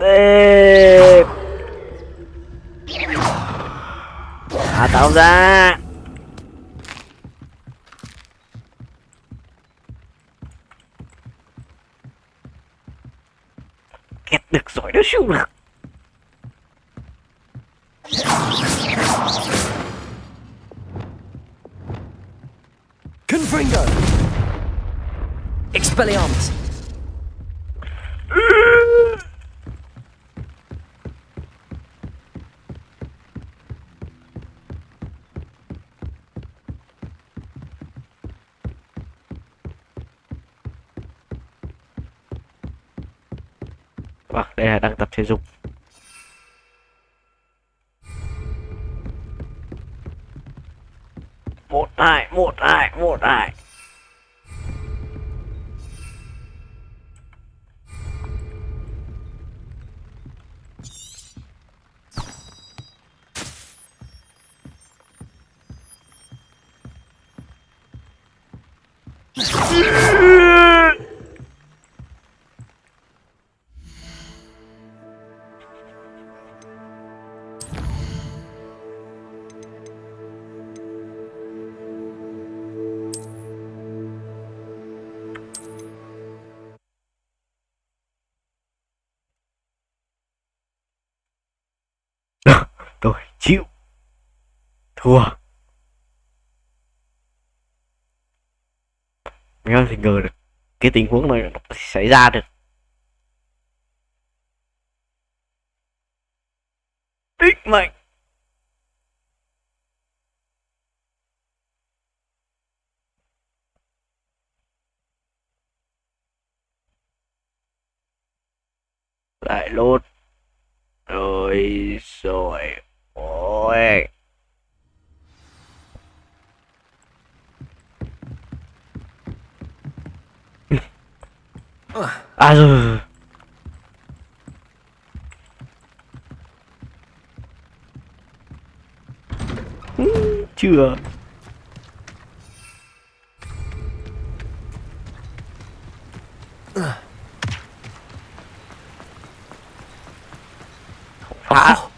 Speaker 1: Ê, thả tao ra. Kẹt được rồi đó siêu được.
Speaker 2: Confringo. Expelliarmus.
Speaker 1: Vâng, đây là đang tập thể dục. Một hai. Tôi chịu thua. Mình không thể ngờ được cái tình huống này nó xảy ra được. Tích mệnh. Lại lốt. Ôi rồi. Ôi. À rồi. Chưa. Phá.
Speaker 2: Oh,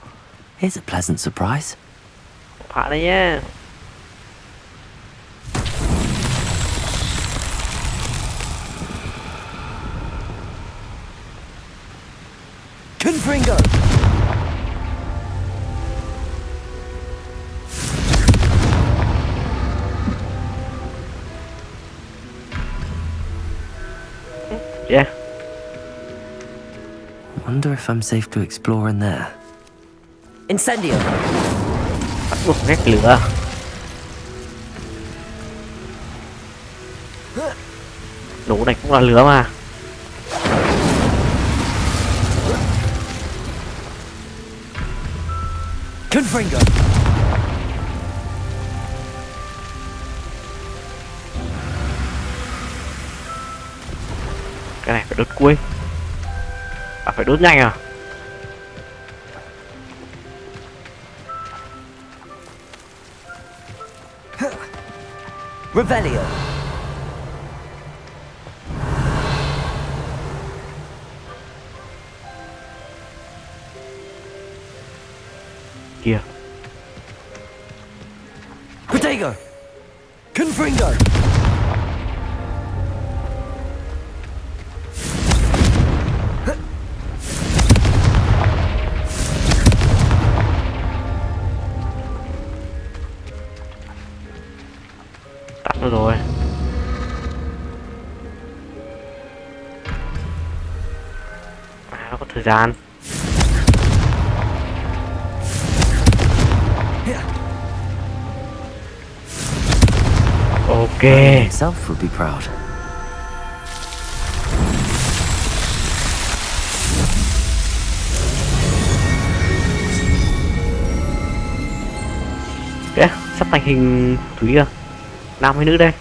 Speaker 2: here's a pleasant surprise.
Speaker 1: Phá đây nhá.
Speaker 2: Confringo!
Speaker 1: Yeah.
Speaker 2: Wonder if I'm safe to explore in there. Incendio!
Speaker 1: Bắt buộc ngắt lửa. Nổ này cũng là lửa mà.
Speaker 2: Confringo!
Speaker 1: Cái này phải đốt cuối. À phải đốt nhanh à?
Speaker 2: Revelio!
Speaker 1: Kìa.
Speaker 2: Protego! Confringo!
Speaker 1: Tắt nó rồi. À, nó có thời gian. Ok.
Speaker 2: Himself would be proud.
Speaker 1: Kìa, sắp thành hình thúy kìa. Nam hay nữ đây?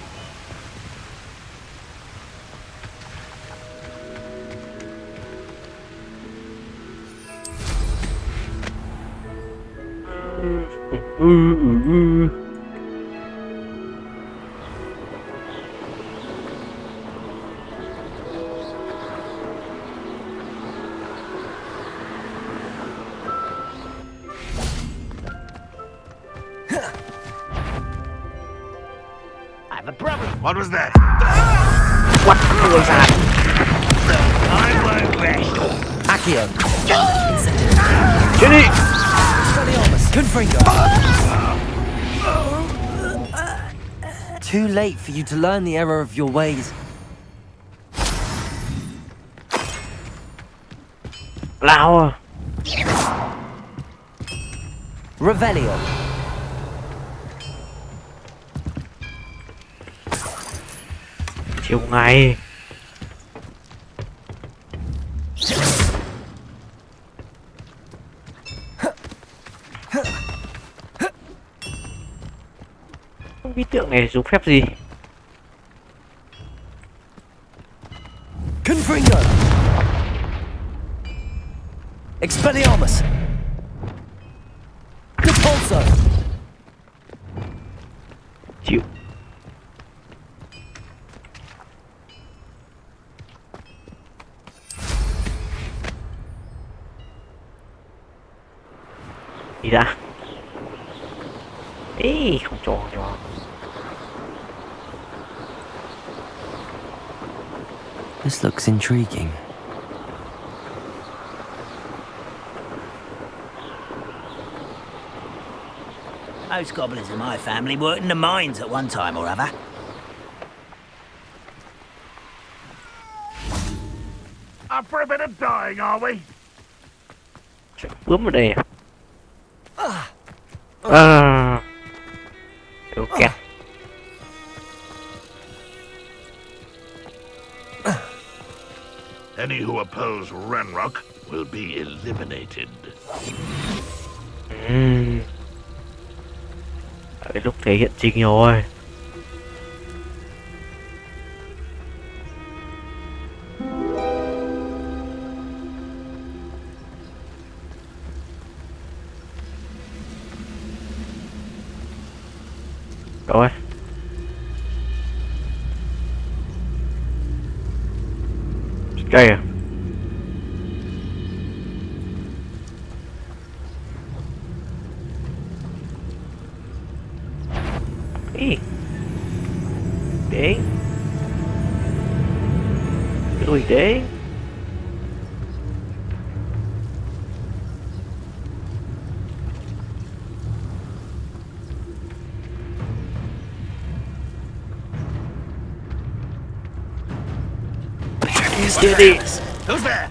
Speaker 12: What was that?
Speaker 1: What was that?
Speaker 12: I won't rest.
Speaker 2: Accio!
Speaker 1: Jenny!
Speaker 2: Confringo! Too late for you to learn the error of your ways.
Speaker 1: Lao à?
Speaker 2: Revelio!
Speaker 1: Chiều ngày. Cái tượng này dùng phép gì?
Speaker 2: Confringo! Expelliarmus! Repulso!
Speaker 1: Chịu. Đi ra. Ê, không cho.
Speaker 2: This looks intriguing.
Speaker 3: Most goblins in my family worked in the mines at one time or other.
Speaker 12: Up for a bit of dying, are we?
Speaker 1: Sẽ bướm vào đây à? À. Ok.
Speaker 12: Any who oppose Renrock will be eliminated.
Speaker 1: Cái lúc thể hiện trình rồi. Rồi. Đây à? Ý. Đến. Rồi đến. Đi đi.
Speaker 12: Who's there?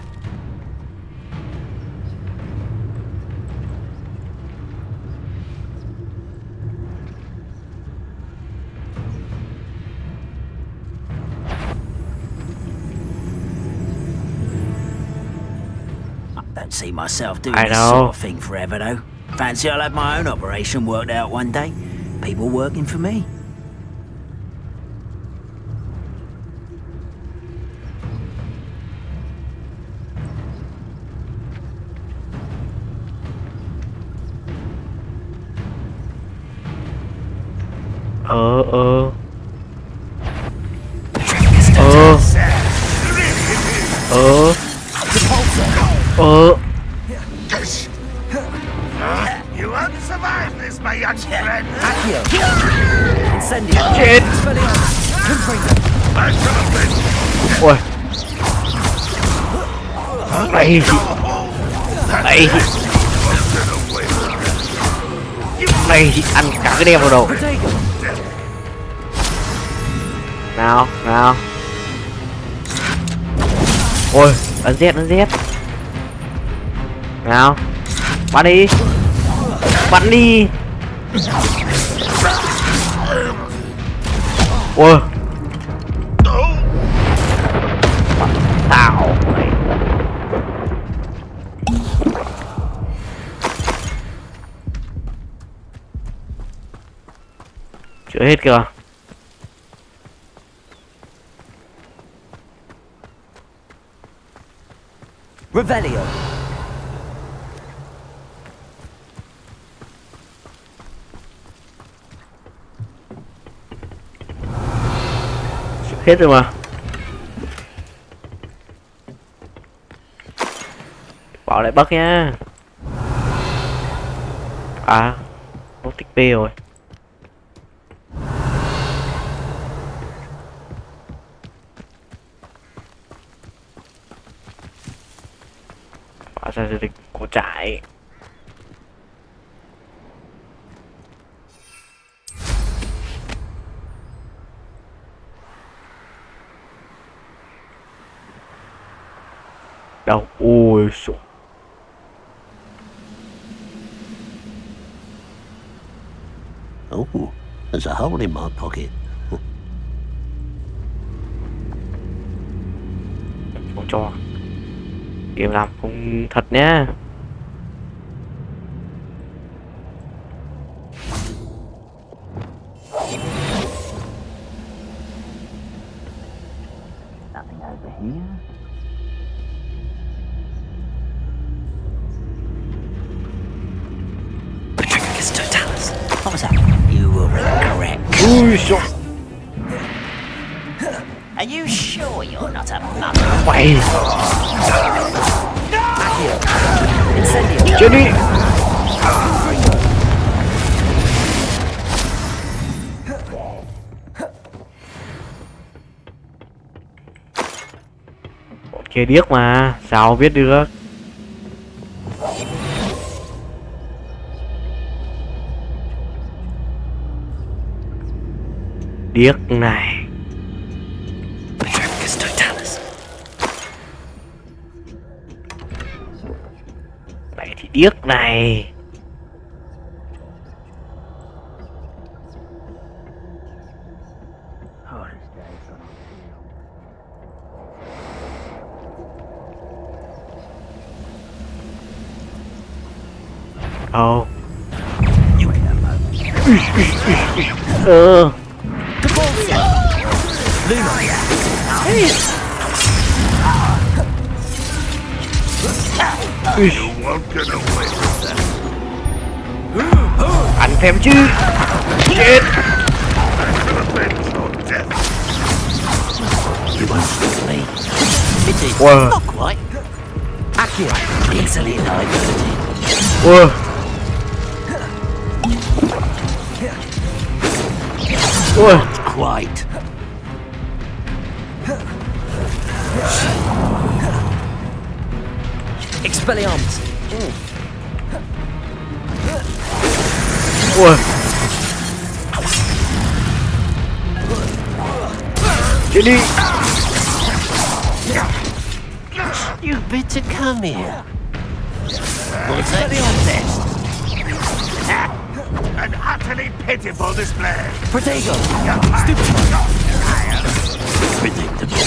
Speaker 3: Don't see myself doing
Speaker 1: I
Speaker 3: this
Speaker 1: know.
Speaker 3: sort of thing forever, though. Fancy I'll have my own operation worked out one day. People working for me.
Speaker 12: You won't survive this, my young friend.
Speaker 1: Chết. Ôi. Đây. Đây. Đây thì ăn cả cái đem vào đầu. Nào, nào. Ôi, ấn Z. Nào. Bắn đi. Bắn đi. Ôi. Tao. Chưa hết kìa.
Speaker 3: Revelio.
Speaker 1: Hết rồi mà. Bảo lại bug nha. À, nó tích P rồi. Hóa ra dự định của trại. Đâu, ôi xù.
Speaker 6: Oh, there's a hole in my pocket.
Speaker 1: Không cho. Game làm không thật nhá.
Speaker 3: Nothing over here. What was that? You will regret. Are you sure you're not a mother?
Speaker 1: Quay.
Speaker 3: Incendio.
Speaker 1: Chết đi. Bọn kia điếc mà, sao biết được. Điếc này. Này thì điếc này. Oh.
Speaker 4: You can have
Speaker 12: You won't get away with that.
Speaker 1: Ăn phèm chứ. Chết.
Speaker 12: Revenge or death.
Speaker 6: You won't stop me. It is
Speaker 1: Wow.
Speaker 6: not quite. Accio, easily diverted.
Speaker 1: Wow. Wow.
Speaker 6: Not quite.
Speaker 4: Expelliarmus.
Speaker 1: Wow. Chết đi.
Speaker 6: You better come here. Was that your best?
Speaker 12: An utterly pitiful display.
Speaker 6: Protego. Predictable.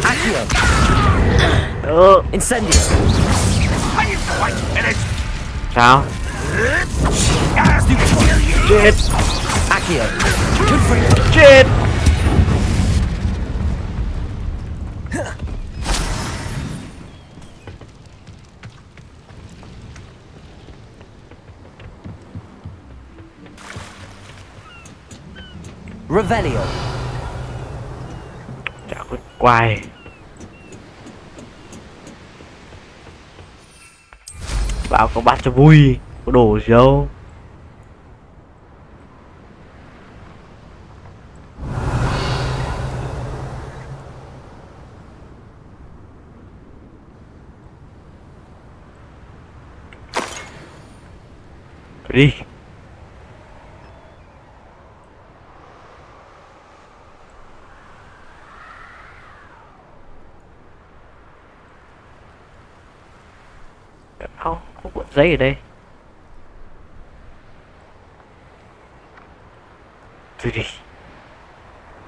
Speaker 6: Accio. Incendio.
Speaker 12: Quite finished.
Speaker 1: Sao? Chết.
Speaker 6: Accio. Good for you.
Speaker 1: Chết.
Speaker 6: Revelio.
Speaker 1: Chả có quay. Vào có bắt cho vui. Có đồ gì đâu. Thôi đi. Không, có cuộn giấy ở đây. Thôi đi.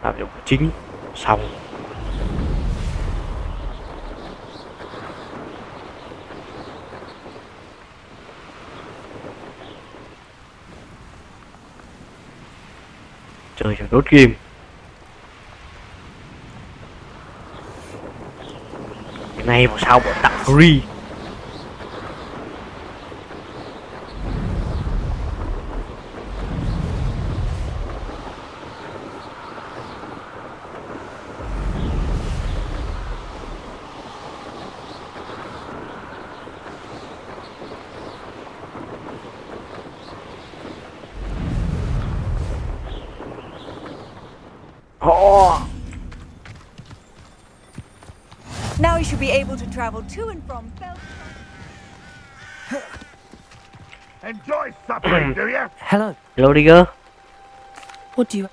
Speaker 1: Làm dụng chính. Xong. Chơi cho đốt game. Cái này mà sao bọn tặng free.
Speaker 11: Now you should be able to travel to and from Bel.
Speaker 12: Enjoy suffering, do you?
Speaker 6: Hello.
Speaker 1: Hello, Digger.
Speaker 11: What do you...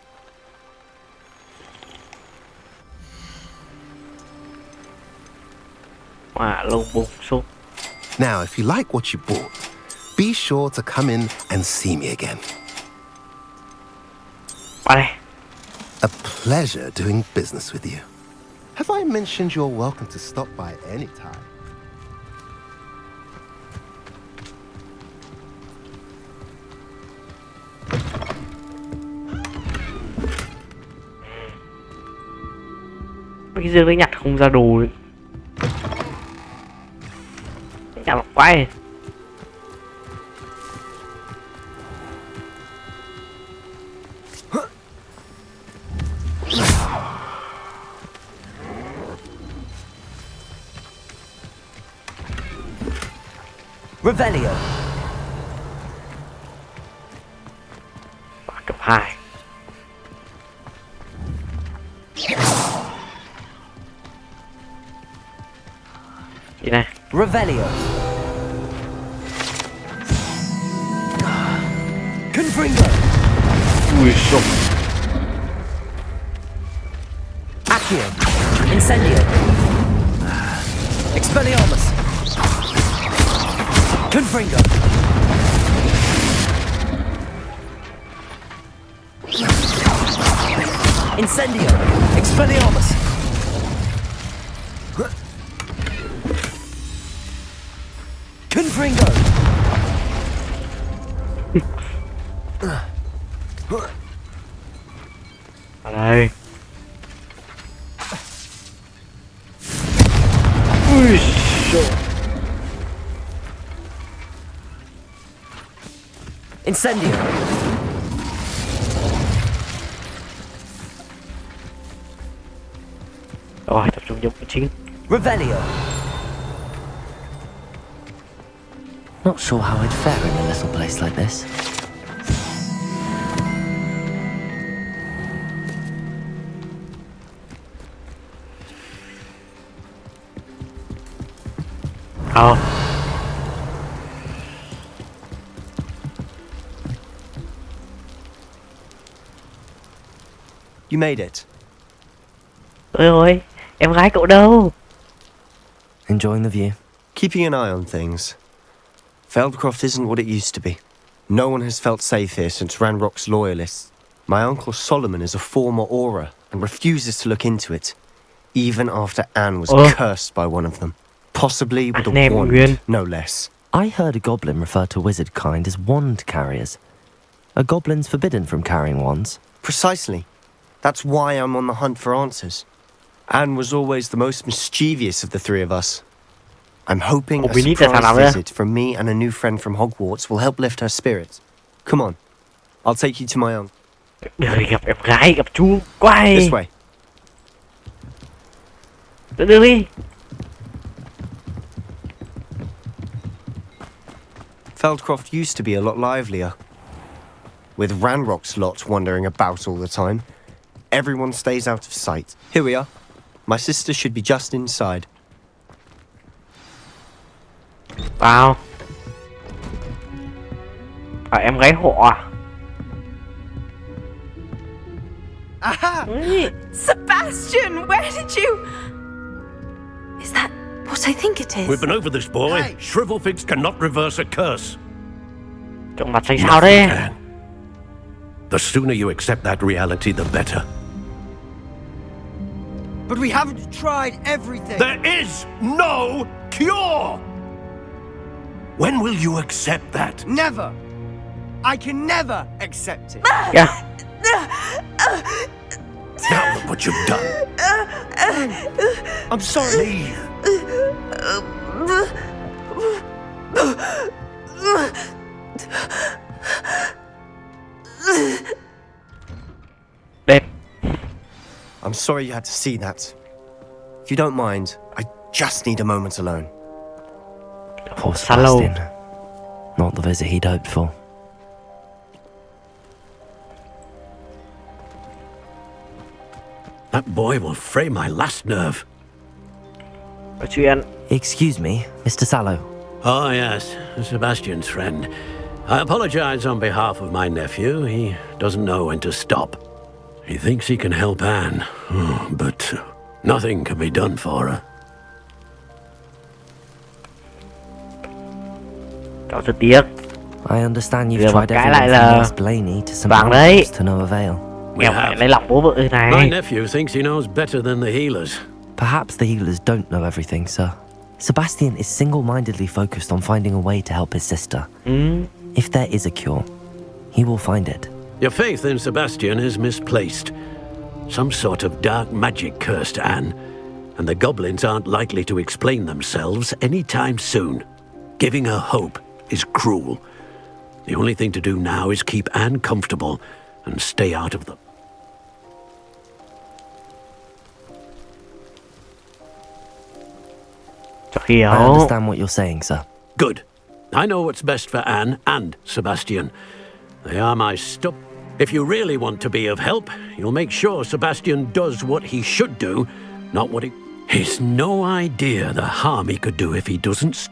Speaker 1: Hỏa lông bùng sốt.
Speaker 13: Now, if you like what you bought, be sure to come in and see me again.
Speaker 1: Qua đây.
Speaker 13: A pleasure doing business with you. Have I mentioned you're welcome to stop by any time?
Speaker 1: Cái dương đấy nhặt không ra đồ đấy. Nhặt một quay.
Speaker 6: Revelio.
Speaker 1: Cấp 2. Gì này?
Speaker 6: Revelio. Confringo.
Speaker 1: Ui sụp.
Speaker 6: Accio. Incendio. Expelliarmus. Confringo. Incendio. Expelliarmus. Confringo.
Speaker 1: Ở đây. Ui giời.
Speaker 2: Incendio.
Speaker 1: Rồi, tập trung dụng chính.
Speaker 2: Revelio. Not sure how I'd fare in a little place like this.
Speaker 1: Oh.
Speaker 8: You made it.
Speaker 1: Ôi, em gái cậu đâu?
Speaker 2: Enjoying the view.
Speaker 8: Keeping an eye on things. Feldcroft isn't what it used to be. No one has felt safe here since Ranrock's loyalists. My uncle Solomon is a former Aura and refuses to look into it, even after Anne was cursed by one of them. Possibly with a wand, no less.
Speaker 2: I heard a goblin refer to wizard kind as wand carriers. Are goblins forbidden from carrying wands?
Speaker 8: Precisely. That's why I'm on the hunt for answers. Anne was always the most mischievous of the three of us. I'm hoping a surprise visit from me and a new friend from Hogwarts will help lift her spirits. Come on, I'll take you to my uncle.
Speaker 1: Được gặp em gái, gặp chú quay.
Speaker 8: This way.
Speaker 1: Đưa đi.
Speaker 8: Feldcroft used to be a lot livelier. With Ranrock's lot wandering about all the time, everyone stays out of sight. Here we are. My sister should be just inside.
Speaker 1: Wow. Em gái họ à?
Speaker 11: Aha! Sebastian, where did you... Is that what I think it is?
Speaker 4: We've been over this, boy. Hey. Shrivelfigs cannot reverse a curse.
Speaker 1: Trong mặt xanh sao đấy?
Speaker 4: The sooner you accept that reality, the better.
Speaker 14: But we haven't tried everything.
Speaker 4: There is no cure! When will you accept that?
Speaker 14: Never! I can never accept it.
Speaker 1: Yeah.
Speaker 4: Now look what you've done.
Speaker 14: I'm sorry.
Speaker 4: Leave.
Speaker 1: Đẹp.
Speaker 8: I'm sorry you had to see that. If you don't mind, I just need a moment alone.
Speaker 2: Poor Sebastian. Not the visit he'd hoped for.
Speaker 4: That boy will fray my last nerve.
Speaker 2: Excuse me, Mr. Sallow.
Speaker 6: Oh, yes, Sebastian's friend. I apologize on behalf of my nephew. He doesn't know when to stop. He thinks he can help Anne, but nothing can be done for her.
Speaker 1: Cậu rất tiếc.
Speaker 2: I understand you've tried everything from Miss Blaney to some to no avail.
Speaker 6: We have. My nephew thinks he knows better than the healers.
Speaker 2: Perhaps the healers don't know everything, sir. Sebastian is single-mindedly focused on finding a way to help his sister. If there is a cure, he will find it.
Speaker 6: Your faith in Sebastian is misplaced. Some sort of dark magic cursed Anne, and the goblins aren't likely to explain themselves anytime soon. Giving her hope is cruel. The only thing to do now is keep Anne comfortable and stay out of them.
Speaker 2: I understand what you're saying, sir.
Speaker 6: Good. I know what's best for Anne and Sebastian. They are my stuff. If you really want to be of help, you'll make sure Sebastian does what he should do, not what he... He's no idea the harm he could do if he doesn't...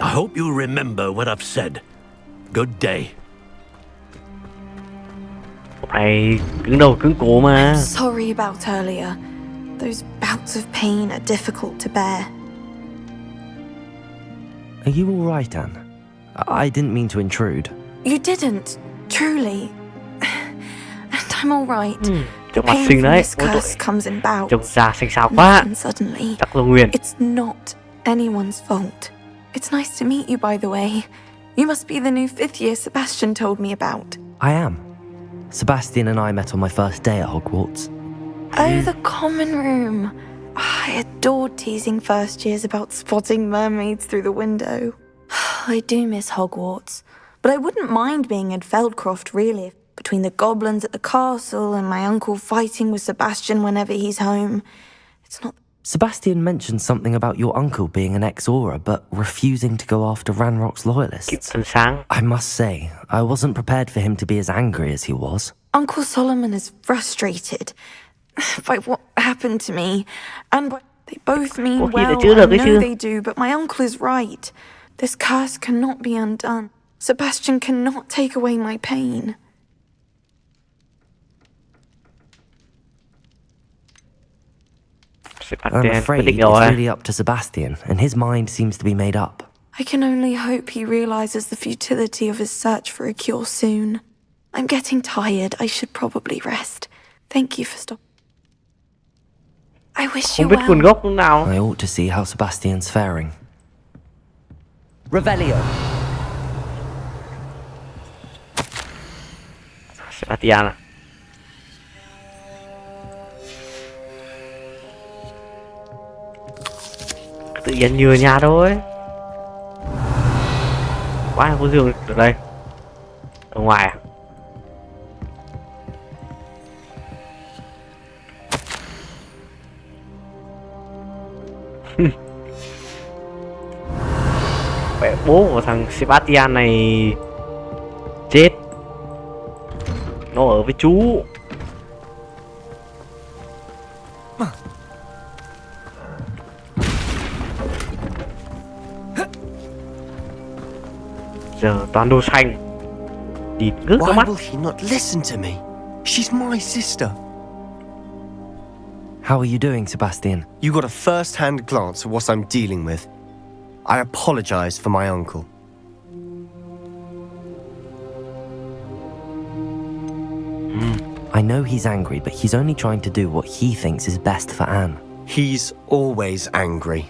Speaker 6: I hope you remember what I've said. Good day.
Speaker 1: Mày cứng đầu cứng cổ mà.
Speaker 10: I'm sorry about earlier. Those bouts of pain are difficult to bear.
Speaker 2: Are you all right, Anne? I didn't mean to intrude.
Speaker 10: You didn't, truly. And I'm all right.
Speaker 1: Trông mặt xinh đấy.
Speaker 10: Curse comes in bouts.
Speaker 1: Trông da xinh xao quá.
Speaker 10: Suddenly.
Speaker 1: Chắc là Nguyên.
Speaker 10: It's not anyone's fault. It's nice to meet you, by the way.
Speaker 11: You must be the new 5th year Sebastian told me about.
Speaker 2: I am. Sebastian and I met on my first day at Hogwarts.
Speaker 11: Oh, the common room. I adored teasing first years about spotting mermaids through the window. I do miss Hogwarts, but I wouldn't mind being in Feldcroft, really. Between the goblins at the castle and my uncle fighting with Sebastian whenever he's home. It's not...
Speaker 2: Sebastian mentioned something about your uncle being an ex-Auror, but refusing to go after Ranrock's loyalists. I must say, I wasn't prepared for him to be as angry as he was.
Speaker 11: Uncle Solomon is frustrated by what happened to me, and by... They both mean well, I know they do, but my uncle is right. This curse cannot be undone. Sebastian cannot take away my pain.
Speaker 2: I'm afraid it's really up to Sebastian, and his mind seems to be made up.
Speaker 11: I can only hope he realizes the futility of his search for a cure soon. I'm getting tired. I should probably rest. Thank you for stopping. I wish you well.
Speaker 2: I ought to see how Sebastian's faring.
Speaker 14: Revelio.
Speaker 1: Sebastian. Tự nhiên như ở nhà thôi. Quá có giường ở đây. Ở ngoài à? Mẹ bố của thằng Sebastian này chết. Nó ở với chú. Giờ toàn đồ xanh. Địt ngước cả mắt.
Speaker 8: Why will he not listen to me? She's my sister.
Speaker 2: How are you doing, Sebastian?
Speaker 8: You got a first-hand glance at what I'm dealing with. I apologize for my uncle.
Speaker 2: I know he's angry, but he's only trying to do what he thinks is best for Anne.
Speaker 8: He's always angry.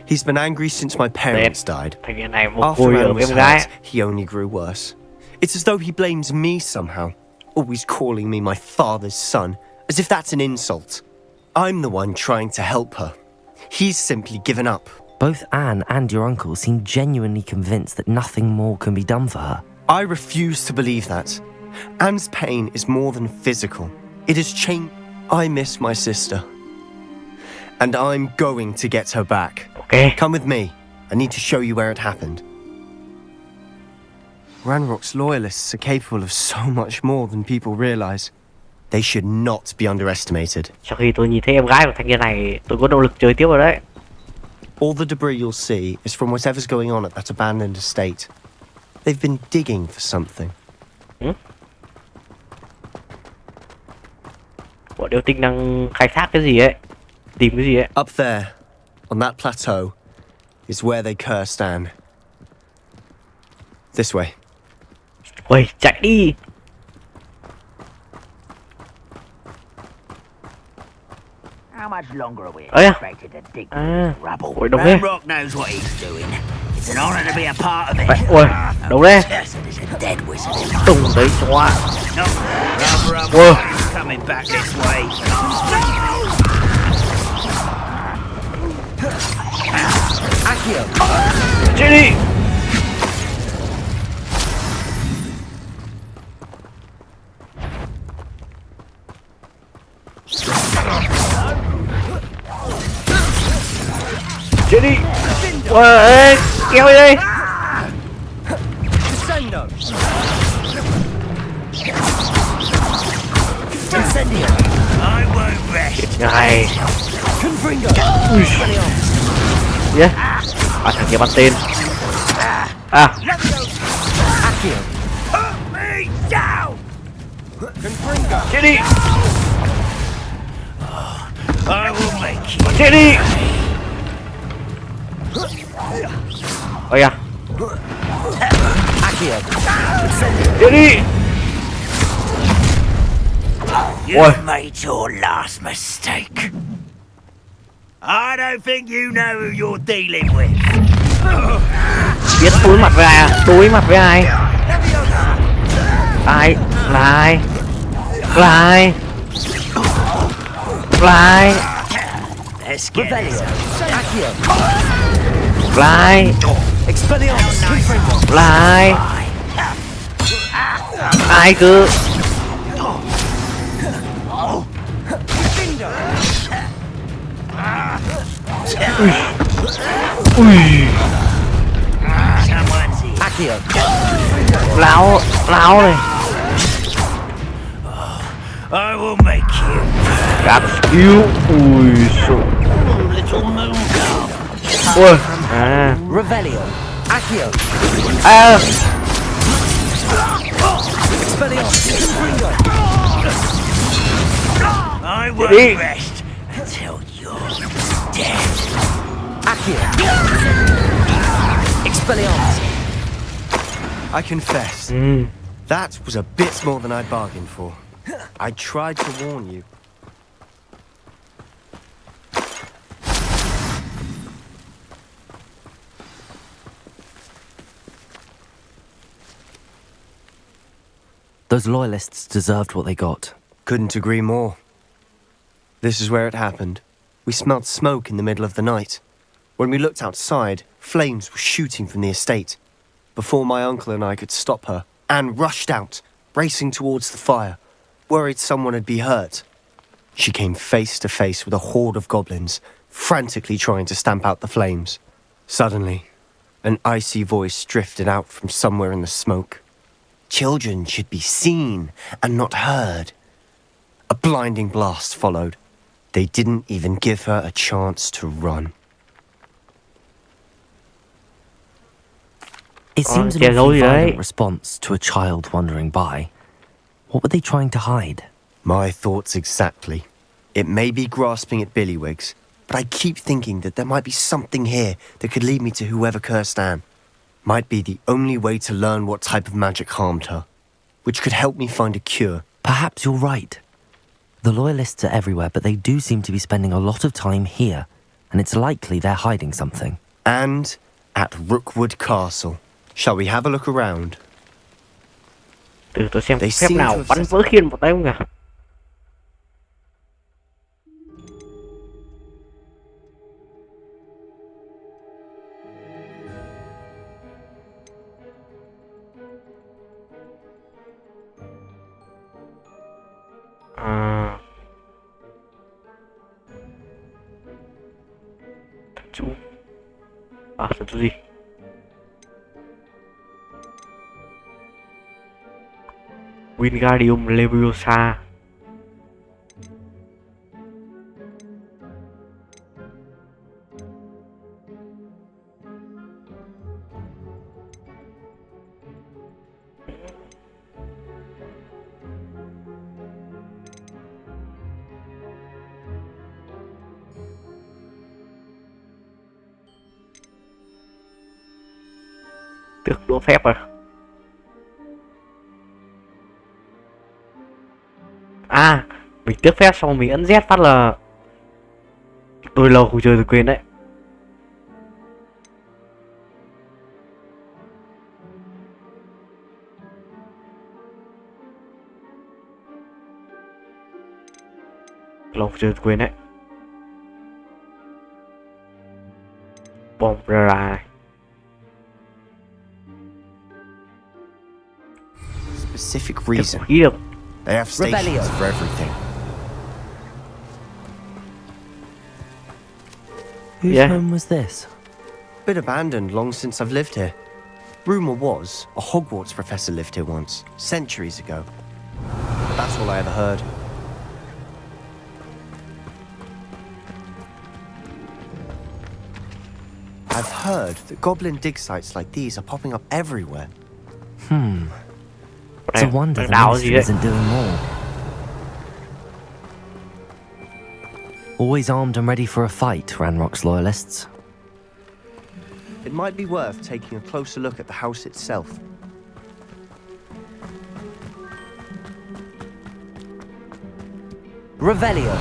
Speaker 8: He's been angry since my parents died. After Anne was hurt, he only grew worse. It's as though he blames me somehow, always calling me my father's son, as if that's an insult. I'm the one trying to help her. He's simply given up.
Speaker 2: Both Anne and your uncle seem genuinely convinced that nothing more can be done for her.
Speaker 8: I refuse to believe that. Anne's pain is more than physical. It has changed. I miss my sister. And I'm going to get her back.
Speaker 1: Okay.
Speaker 8: Come with me. I need to show you where it happened. Ranrock's loyalists are capable of so much more than people realize. They should not be underestimated.
Speaker 1: Sau khi tôi nhìn thấy em gái của thanh niên này, tôi có động lực chơi tiếp rồi đấy.
Speaker 8: All the debris you'll see is from whatever's going on at that abandoned estate. They've been digging for something.
Speaker 1: Bọn điều tinh đang khai thác cái gì ấy? Tìm cái gì ấy?
Speaker 8: Up there, on that plateau, is where they cursed Anne. This way.
Speaker 1: Ôi, chạy đi!
Speaker 3: How much longer are we
Speaker 1: Oh, yeah.
Speaker 3: expected to dig rubble?
Speaker 1: Ôi, đồng đấy.
Speaker 3: Ranrock knows what he's doing. It's an honor to be a part of it.
Speaker 1: Ôi, đồng đấy.
Speaker 3: Dead wizard.
Speaker 1: Tùng đấy cho ạ.
Speaker 3: Ôi. Coming back this way.
Speaker 14: Accio.
Speaker 1: Chết đi! Chết đi! Ôi, kéo đi đây!
Speaker 14: Descendo. Incendio.
Speaker 3: I won't rest.
Speaker 1: Này!
Speaker 14: Confringo.
Speaker 1: Yeah. À, thằng kia bắn tên. À!
Speaker 14: Accio.
Speaker 3: Put me down!
Speaker 14: Confringo.
Speaker 1: Chết đi!
Speaker 3: I will make you.
Speaker 1: Chết đi! Ôi à!
Speaker 14: Accio.
Speaker 1: Chết đi!
Speaker 3: You've made your last mistake. I don't think you know who you're dealing with.
Speaker 1: Biết đối mặt với ai à? Đối mặt với ai? Ai? Là ai? Là ai? Là ai? Là ai? Là ai? Ai cơ? Ui. Láo này.
Speaker 3: I will make you.
Speaker 1: Cáp skill. Ui xù. Ui. À.
Speaker 14: Revelio. Accio.
Speaker 1: À.
Speaker 3: I won't rest until you're dead.
Speaker 14: Accio. Expelliarmus.
Speaker 8: I confess, that was a bit more than I bargained for. I tried to warn you.
Speaker 2: Those loyalists deserved what they got.
Speaker 8: Couldn't agree more. This is where it happened. We smelled smoke in the middle of the night. When we looked outside, flames were shooting from the estate. Before my uncle and I could stop her, Anne rushed out, racing towards the fire, worried someone had been hurt. She came face to face with a horde of goblins, frantically trying to stamp out the flames. Suddenly, an icy voice drifted out from somewhere in the smoke. Children should be seen and not heard. A blinding blast followed. They didn't even give her a chance to run.
Speaker 2: It seems an awfully violent response to a child wandering by. What were they trying to hide?
Speaker 8: My thoughts exactly. It may be grasping at Billywigs, but I keep thinking that there might be something here that could lead me to whoever cursed Anne. Might be the only way to learn what type of magic harmed her, which could help me find a cure.
Speaker 2: Perhaps you're right. The loyalists are everywhere, but they do seem to be spending a lot of time here, and it's likely they're hiding something.
Speaker 8: And at Rookwood Castle. Shall we have a look around?
Speaker 1: Từ tôi xem phép nào bắn vỡ khiên một tay không kìa. Thần chú gì? Wingardium Leviosa. Tước đũa phép à? À, mình tước phép xong mình ấn Z phát là tôi lâu không chơi tôi quên đấy. Lâu không chơi tôi quên đấy. Bom ra này.
Speaker 8: Specific reason. They have stations for everything.
Speaker 2: Whose home was this?
Speaker 8: Been abandoned long since I've lived here. Rumour was a Hogwarts professor lived here once, centuries ago. But that's all I ever heard. I've heard that goblin dig sites like these are popping up everywhere.
Speaker 2: It's a wonder the ministry isn't doing more. Always armed and ready for a fight, Ranrock's loyalists.
Speaker 8: It might be worth taking a closer look at the house itself.
Speaker 14: Revelio.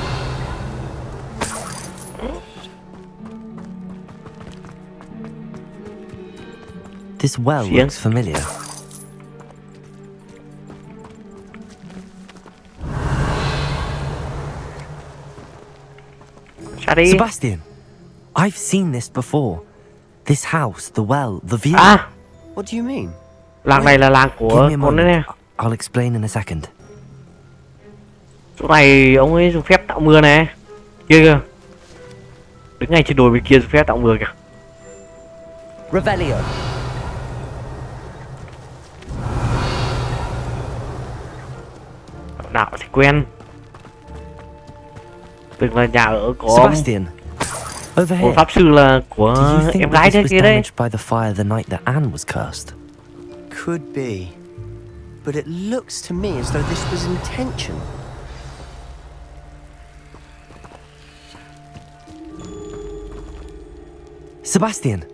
Speaker 2: This well
Speaker 1: Xiên.
Speaker 2: looks familiar.
Speaker 1: Ra đi.
Speaker 2: Sebastian, I've seen this before. This house, the well, the view.
Speaker 1: À,
Speaker 8: What do you mean?
Speaker 1: làng này là làng
Speaker 2: Give
Speaker 1: của
Speaker 2: me a
Speaker 1: con đấy nè.
Speaker 2: moment. I'll explain in a second.
Speaker 1: Chỗ này ông ấy dùng phép tạo mưa nè. Kia kìa. Đứng ngay trên đồi bên kia dùng phép tạo mưa kìa.
Speaker 14: Revelio.
Speaker 1: Đạo thì quen. Từng là nhà ở của
Speaker 2: Sebastian, over
Speaker 1: một
Speaker 2: here.
Speaker 1: pháp sư là của
Speaker 2: Do you think
Speaker 1: em
Speaker 2: that
Speaker 1: gái
Speaker 2: this
Speaker 1: thế
Speaker 2: was
Speaker 1: kia đấy.
Speaker 2: damaged by the fire the night that Anne was cursed?
Speaker 8: Could be. But it looks to me as though this was intentional.
Speaker 2: Sebastian,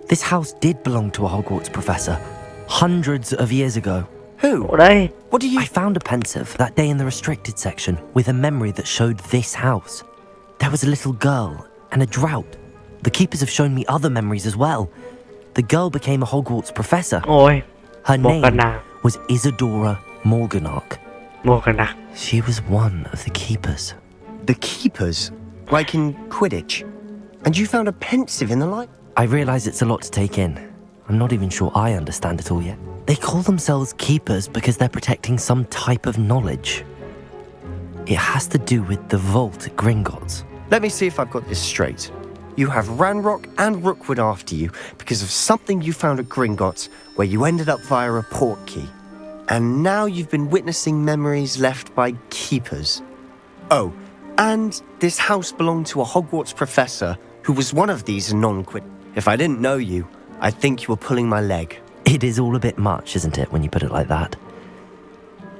Speaker 2: this house did belong to a Hogwarts professor hundreds of years ago.
Speaker 8: Who?
Speaker 1: Ở đây.
Speaker 8: What do you...
Speaker 2: I found a pensive that day in the restricted section with a memory that showed this house. There was a little girl and a drought. The keepers have shown me other memories as well. The girl became a Hogwarts professor.
Speaker 1: Ôi,
Speaker 2: Her name
Speaker 1: Morgana.
Speaker 2: was Isadora Morganach.
Speaker 1: Morgana.
Speaker 2: She was one of the keepers.
Speaker 8: The keepers? Like in Quidditch? And you found a pensive in the light?
Speaker 2: I realize it's a lot to take in. I'm not even sure I understand it all yet. They call themselves keepers because they're protecting some type of knowledge. It has to do with the vault at Gringotts.
Speaker 8: Let me see if I've got this straight. You have Ranrock and Rookwood after you because of something you found at Gringotts where you ended up via a portkey. And now you've been witnessing memories left by keepers. Oh, and this house belonged to a Hogwarts professor who was one of these non-quid. If I didn't know you, I'd think you were pulling my leg.
Speaker 2: It is all a bit much, isn't it, when you put it like that?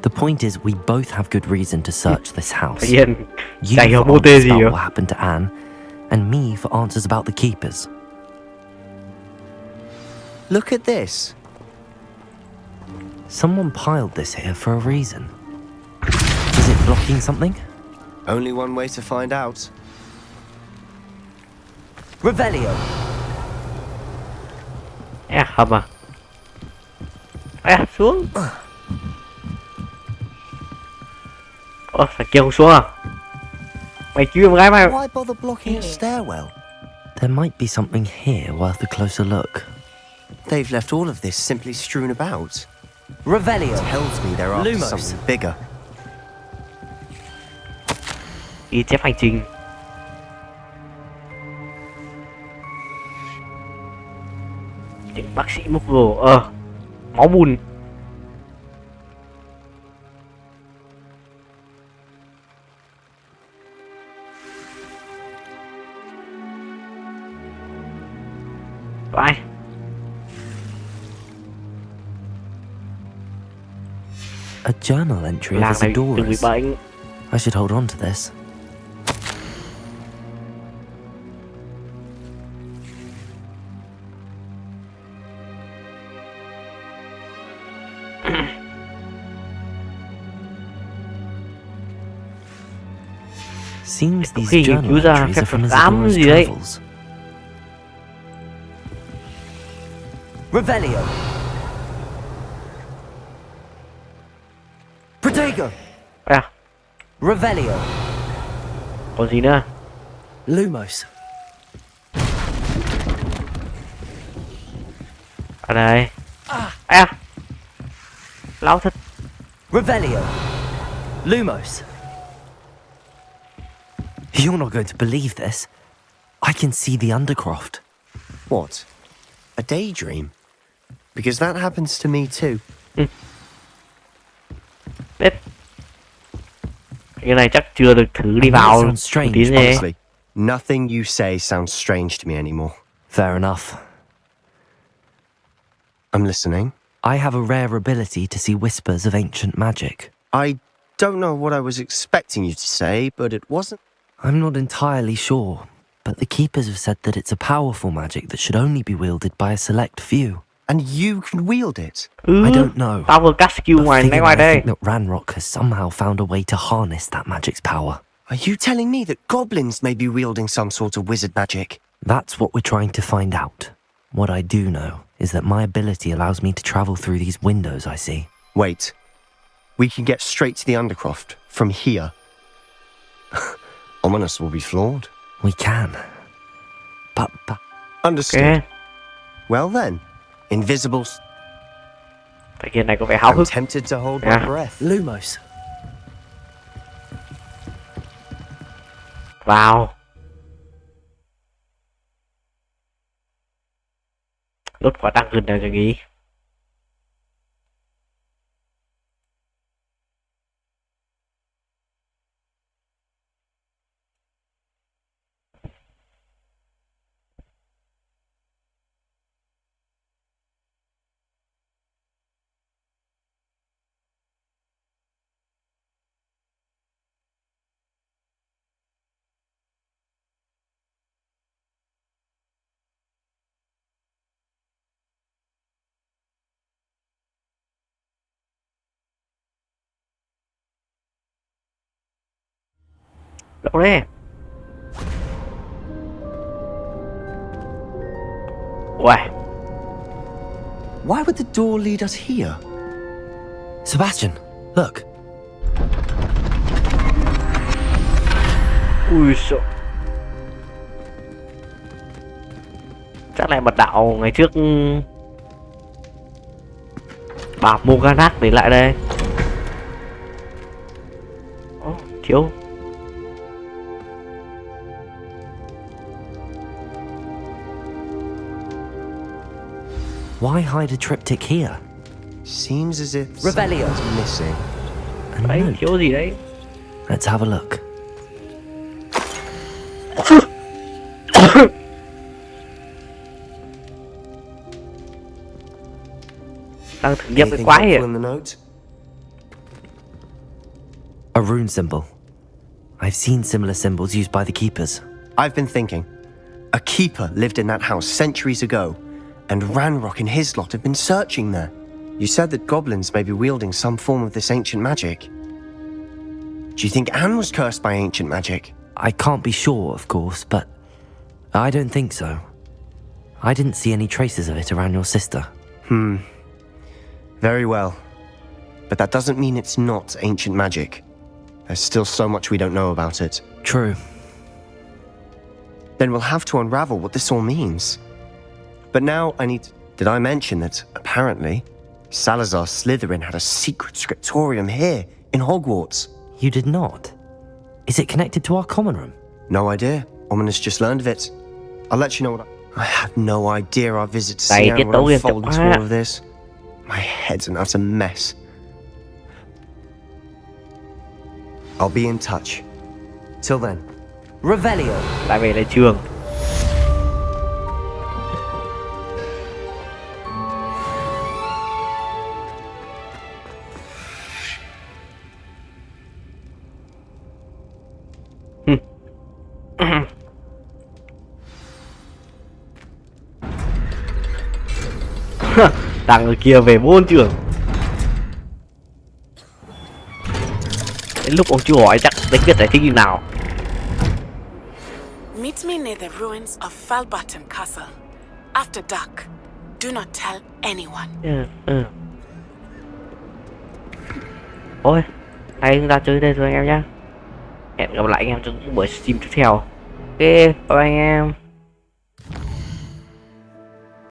Speaker 2: The point is, we both have good reason to search this house.
Speaker 1: Tự nhiên
Speaker 2: You
Speaker 1: chả hiểu
Speaker 2: for
Speaker 1: mô tê
Speaker 2: answers
Speaker 1: gì
Speaker 2: about
Speaker 1: rồi.
Speaker 2: what happened to Anne, and me for answers about the keepers.
Speaker 8: Look at this.
Speaker 2: Someone piled this here for a reason. Is it blocking something?
Speaker 8: Only one way to find out.
Speaker 14: Revelio.
Speaker 1: À, hầm à. À, xuống. Ơ, phải kia không xuống à? Mày cứu em gái mày.
Speaker 8: Why bother blocking a stairwell?
Speaker 2: There might be something here worth a closer look.
Speaker 8: They've left all of this simply strewn about.
Speaker 14: Revelio.
Speaker 8: Tells me they're after
Speaker 14: Lumos.
Speaker 8: something bigger.
Speaker 1: Ghi chép hành trình. Những bác sĩ múc rổ. Máu bùn. Vai.
Speaker 2: A journal entry of
Speaker 1: Làng này từng bị
Speaker 2: Isadora's.
Speaker 1: bệnh.
Speaker 2: I should hold on to this. Seems these
Speaker 1: khi nghiên
Speaker 2: journal
Speaker 1: cứu ra
Speaker 2: entries
Speaker 1: phép
Speaker 2: are from
Speaker 1: thuật ám
Speaker 2: Isadora's
Speaker 1: gì đấy.
Speaker 2: travels.
Speaker 14: Revelio. Protego.
Speaker 1: À,
Speaker 14: Revelio.
Speaker 1: còn gì nữa?
Speaker 14: Lumos.
Speaker 1: Ở đây. À, lão thật.
Speaker 14: Revelio. Lumos.
Speaker 2: You're not going to believe this. I can see the Undercroft.
Speaker 8: What? A daydream? Because that happens to me too.
Speaker 1: Biết. Cái này chắc chưa được thử đi vào
Speaker 2: sounds strange,
Speaker 1: tí gì.
Speaker 8: Honestly, nothing you say sounds strange to me anymore.
Speaker 2: Fair enough.
Speaker 8: I'm listening.
Speaker 2: I have a rare ability to see whispers of ancient magic.
Speaker 8: I don't know what I was expecting you to say, but it wasn't.
Speaker 2: I'm not entirely sure, but the Keepers have said that it's a powerful magic that should only be wielded by a select few.
Speaker 8: And you can wield it?
Speaker 2: I don't know.
Speaker 1: Tao vừa cắt skill
Speaker 2: But
Speaker 1: ngoài
Speaker 2: figure
Speaker 1: ngoài
Speaker 2: I
Speaker 1: đây.
Speaker 2: think that Ranrock has somehow found a way to harness that magic's power.
Speaker 8: Are you telling me that goblins may be wielding some sort of wizard magic?
Speaker 2: That's what we're trying to find out. What I do know is that my ability allows me to travel through these windows I see.
Speaker 8: Wait. We can get straight to the Undercroft from here. Ominous will be flawed.
Speaker 2: We can. But...
Speaker 8: Understood.
Speaker 1: Okay.
Speaker 8: Well then, invisibles.
Speaker 1: Cái kia này có vẻ háo
Speaker 8: I'm
Speaker 1: hức.
Speaker 8: tempted to hold my
Speaker 1: Yeah.
Speaker 8: breath.
Speaker 14: Lumos.
Speaker 1: Vào. Đốt quả tăng gần nào cho nghĩ. Đâu đấy? Uầy.
Speaker 8: Why would the door lead us here?
Speaker 2: Sebastian, look.
Speaker 1: Ui sợ. Chắc là mật đạo ngày trước bà Morganac để lại đây. Thiếu.
Speaker 2: Why hide a triptych here?
Speaker 8: Seems as if
Speaker 14: Revelio.
Speaker 8: something's missing.
Speaker 2: A
Speaker 1: Đấy,
Speaker 2: note.
Speaker 1: thiếu gì đấy?
Speaker 2: Let's have a look.
Speaker 1: Đang thử nghiệm cái
Speaker 8: Anything
Speaker 1: quái
Speaker 8: helpful
Speaker 1: kìa.
Speaker 8: in the note?
Speaker 2: A rune symbol. I've seen similar symbols used by the keepers.
Speaker 8: I've been thinking. A keeper lived in that house centuries ago, and Ranrock and his lot have been searching there. You said that goblins may be wielding some form of this ancient magic. Do you think Anne was cursed by ancient magic?
Speaker 2: I can't be sure, of course, but I don't think so. I didn't see any traces of it around your sister.
Speaker 8: Very well. But that doesn't mean it's not ancient magic. There's still so much we don't know about it.
Speaker 2: True.
Speaker 8: Then we'll have to unravel what this all means. But now I need... Did I mention that, apparently, Salazar Slytherin had a secret scriptorium here, in Hogwarts?
Speaker 2: You did not? Is it connected to our common room?
Speaker 8: No idea. Ominous just learned of it. I'll let you know what I had no idea our visit to
Speaker 1: Này,
Speaker 8: Sian
Speaker 1: cái
Speaker 8: would
Speaker 1: tấu game
Speaker 8: unfold
Speaker 1: chậm
Speaker 8: into
Speaker 1: quá.
Speaker 8: all of this. My head's an utter mess. I'll be in touch. Till then.
Speaker 14: Revelio.
Speaker 1: Lại về lại trường. Thằng ở kia về môn trường. Đến lúc ông chú hỏi chắc đánh biết giải thích như nào.
Speaker 15: Meet me near the ruins of Falbarton Castle. After dark. Do not tell anyone.
Speaker 1: Ôi, nay chúng ta chơi đây rồi anh em nhá. Hẹn gặp lại anh em trong những buổi stream tiếp theo. Ok, bye bye anh em.